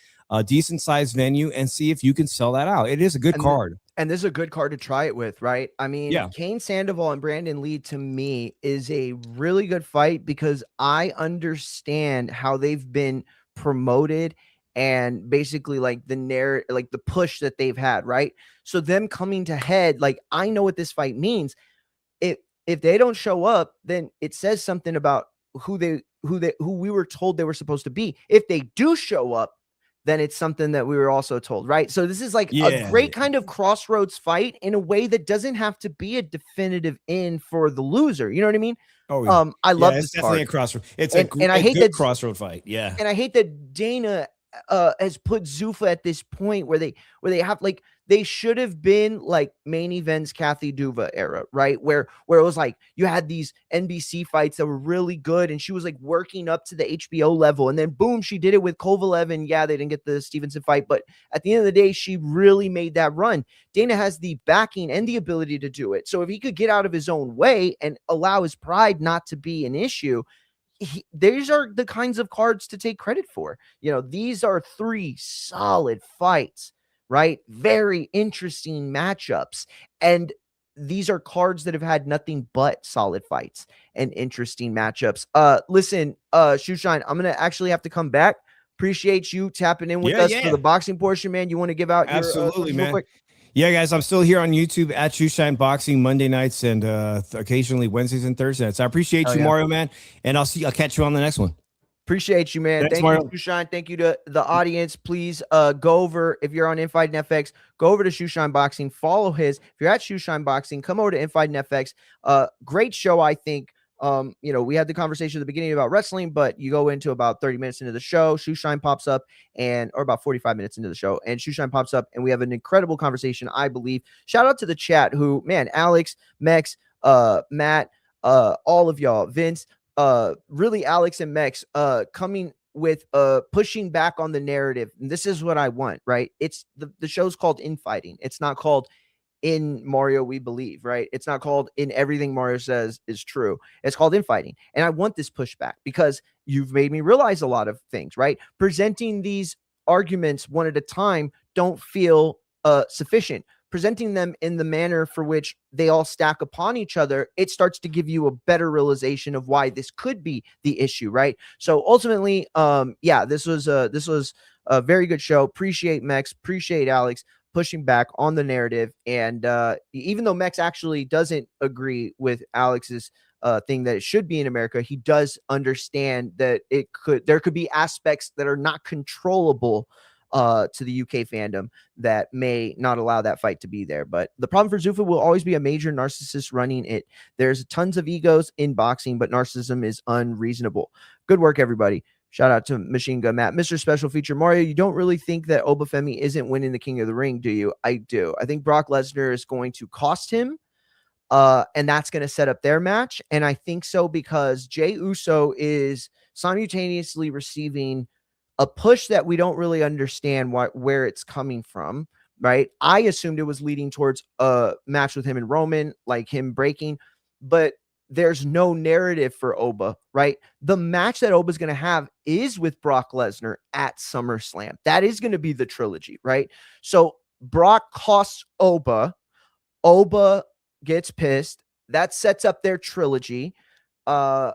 Speaker 2: decent sized venue and see if you can sell that out. It is a good card.
Speaker 1: And this is a good card to try it with, right? I mean, Kane Sandoval and Brandon Lee, to me, is a really good fight because I understand how they've been promoted and basically like the narrative, like the push that they've had, right? So them coming to head, like I know what this fight means. If they don't show up, then it says something about who we were told they were supposed to be. If they do show up, then it's something that we were also told, right? So this is like a great kind of crossroads fight in a way that doesn't have to be a definitive in for the loser. You know what I mean?
Speaker 2: Oh, yeah.
Speaker 1: I love
Speaker 2: this. It's definitely
Speaker 1: card.
Speaker 2: A crossroad. It's I hate that crossroad fight. Yeah,
Speaker 1: and I hate that Dana has put Zuffa at this point where they have like they should have been like main events Kathy Duva era, right? Where it was like you had these NBC fights that were really good and she was like working up to the HBO level, and then boom, she did it with Kovalev, and they didn't get the Stevenson fight, but at the end of the day, she really made that run. Dana has the backing and the ability to do it. So if he could get out of his own way and allow his pride not to be an issue, these are the kinds of cards to take credit for. These are 3 solid fights, right? Very interesting matchups. And these are cards that have had nothing but solid fights and interesting matchups. Listen, Shoeshine, I'm going to actually have to come back. Appreciate you tapping in with us for the boxing portion, man. You want to give out
Speaker 2: absolutely,
Speaker 1: your
Speaker 2: man.
Speaker 1: Real quick?
Speaker 2: Yeah, guys, I'm still here on YouTube at Shoeshine Boxing Monday nights and occasionally Wednesdays and Thursdays. I appreciate you, Mario, man. And I'll catch you on the next one.
Speaker 1: Appreciate you, man.
Speaker 2: Thanks,
Speaker 1: Thank
Speaker 2: Mario.
Speaker 1: you, Shoeshine. Thank you to the audience. Please go over, if you're on Infight and FX, go over to Shoeshine Boxing. Follow his. If you're at Shoeshine Boxing, come over to Infight and FX. Great show, I think. We had the conversation at the beginning about wrestling, but you go into about 30 minutes into the show, Shoeshine pops up, or about 45 minutes into the show, and Shoeshine pops up, and we have an incredible conversation, I believe. Shout out to the chat who, man, Alex, Mex, Matt, all of y'all, Vince, really Alex and Mex coming with pushing back on the narrative. And this is what I want, right? It's the show's called Infighting. It's not called In Mario We Believe, right? It's not called In Everything Mario Says Is True. It's called Infighting. And I want this pushback because you've made me realize a lot of things, right? Presenting these arguments one at a time don't feel sufficient. Presenting them in the manner for which they all stack upon each other, it starts to give you a better realization of why this could be the issue, right? So ultimately, this was a very good show. Appreciate Mex, appreciate Alex pushing back on the narrative, and even though Mex actually doesn't agree with Alex's thing that it should be in America, he does understand that there could be aspects that are not controllable to the UK fandom that may not allow that fight to be there. But the problem for Zuffa will always be a major narcissist running it. There's tons of egos in boxing, but narcissism is unreasonable. Good work, everybody. Shout out to Machine Gun Matt. Mr. Special Feature Mario, you don't really think that Obafemi isn't winning the King of the Ring, do you? I do. I think Brock Lesnar is going to cost him, and that's going to set up their match. And I think so because Jey Uso is simultaneously receiving a push that we don't really understand where it's coming from, right? I assumed it was leading towards a match with him and Roman, like him breaking, but there's no narrative for Oba, right? The match that Oba's going to have is with Brock Lesnar at SummerSlam. That is going to be the trilogy, right? So Brock costs Oba. Oba gets pissed. That sets up their trilogy. My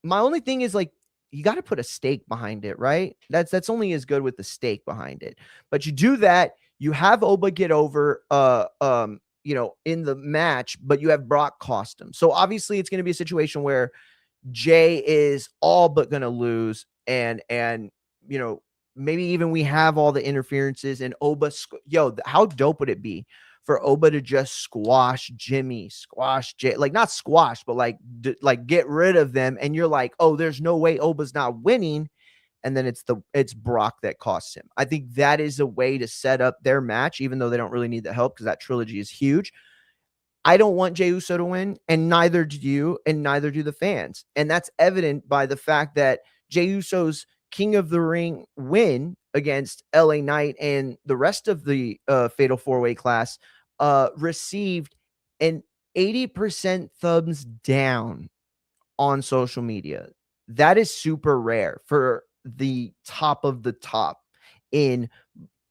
Speaker 1: only thing is, like, you got to put a stake behind it, right? That's only as good with the stake behind it. But you do that, you have Oba get over in the match, but you have Brock cost him. So obviously it's going to be a situation where Jey is all but going to lose, and maybe even we have all the interferences, and Oba, how dope would it be for Oba to just squash Jimmy, squash Jey, like not squash, but like get rid of them. And you're like, oh, there's no way Oba's not winning. And then it's Brock that costs him. I think that is a way to set up their match, even though they don't really need the help because that trilogy is huge. I don't want Jey Uso to win, and neither do you, and neither do the fans. And that's evident by the fact that Jey Uso's King of the Ring win against LA Knight and the rest of the Fatal 4-Way class received an 80% thumbs down on social media. That is super rare for the top of the top in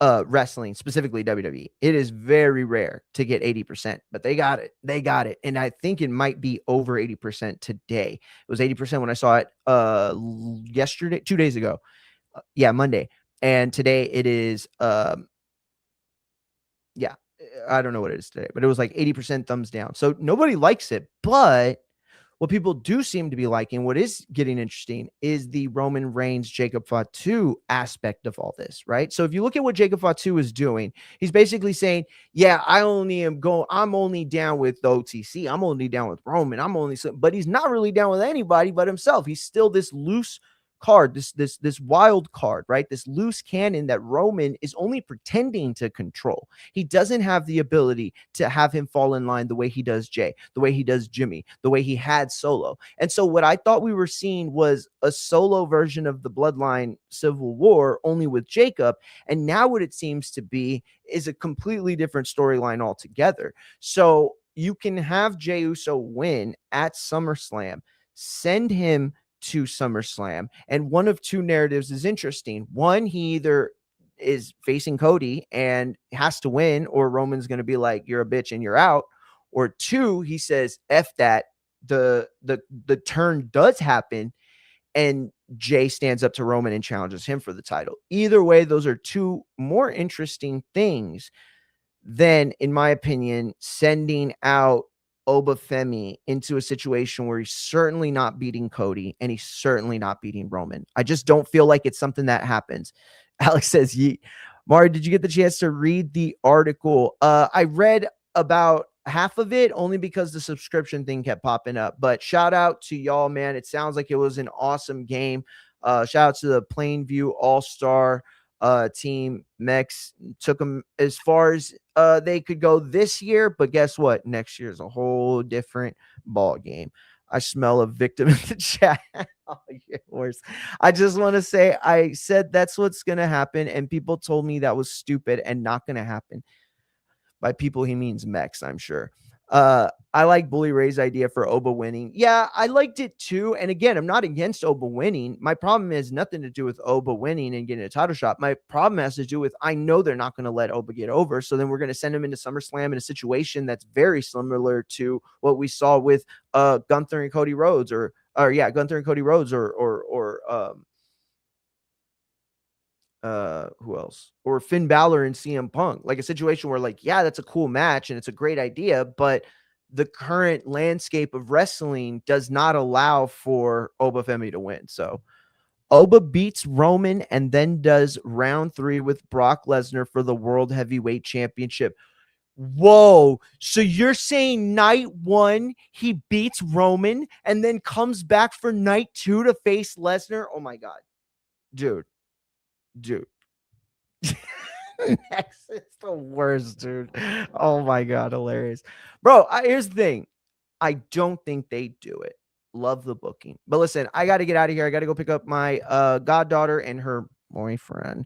Speaker 1: wrestling, specifically WWE. It is very rare to get 80%, but they got it. They got it. And I think it might be over 80% today. It was 80% when I saw it yesterday, 2 days ago. Monday. And today it is I don't know what it is today, but it was like 80% thumbs down. So nobody likes it, but what people do seem to be liking, what is getting interesting, is the Roman Reigns, Jacob Fatu aspect of all this, right? So if you look at what Jacob Fatu is doing, he's basically saying, yeah, I'm only down with the OTC. I'm only down with Roman. But he's not really down with anybody but himself. He's still this loose card, this wild card, right? This loose cannon that Roman is only pretending to control. He doesn't have the ability to have him fall in line the way he does Jey, the way he does Jimmy, the way he had Solo. And so what I thought we were seeing was a Solo version of the Bloodline Civil War, only with Jacob. And now what it seems to be is a completely different storyline altogether. So you can have Jey Uso win at SummerSlam, send him to SummerSlam, and one of two narratives is interesting. One, he either is facing Cody and has to win, or Roman's going to be like, you're a bitch and you're out. Or two, he says, F that, the turn does happen, and Jey stands up to Roman and challenges him for the title. Either way, those are two more interesting things than, in my opinion, sending out Obafemi into a situation where he's certainly not beating Cody and he's certainly not beating Roman. I just don't feel like it's something that happens. Alex says, Yeet. Mari, did you get the chance to read the article? I read about half of it only because the subscription thing kept popping up. But shout out to y'all, man. It sounds like it was an awesome game. Shout out to the Plainview All-Star team. Mex took them as far as they could go this year, but guess what? Next year is a whole different ball game. I smell a victim in the chat. Oh, yeah, worse. I just want to say I said that's what's going to happen, and people told me that was stupid and not going to happen. By people, he means Mex, I'm sure. I like Bully Ray's idea for Oba winning. Yeah, I liked it too. And again, I'm not against Oba winning. My problem has nothing to do with Oba winning and getting a title shot. My problem has to do with I know they're not going to let Oba get over. So then we're going to send him into SummerSlam in a situation that's very similar to what we saw with Gunther and Cody Rhodes, Gunther and Cody Rhodes, who else? Or Finn Balor and CM Punk. Like a situation where, like, yeah, that's a cool match and it's a great idea, but the current landscape of wrestling does not allow for Obafemi to win. So Oba beats Roman and then does round 3 with Brock Lesnar for the World Heavyweight Championship. Whoa. So you're saying night 1 he beats Roman and then comes back for night 2 to face Lesnar? Oh my God. Dude. Next is the worst, dude. Oh my God, hilarious. Bro, here's the thing. I don't think they do it. Love the booking. But listen, I got to get out of here. I got to go pick up my goddaughter and her boyfriend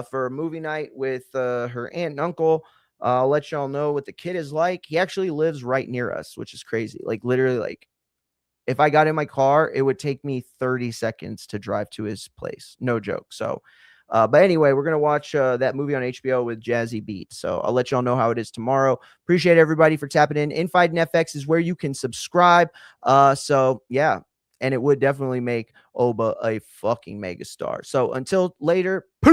Speaker 1: for a movie night with her aunt and uncle. I'll let y'all know what the kid is like. He actually lives right near us, which is crazy. Like literally, like if I got in my car, it would take me 30 seconds to drive to his place. No joke. So but anyway, we're going to watch that movie on HBO with Jazzy Beat. So I'll let y'all know how it is tomorrow. Appreciate everybody for tapping in. Infight and FX is where you can subscribe. So yeah, and it would definitely make Oba a fucking megastar. So until later, peace.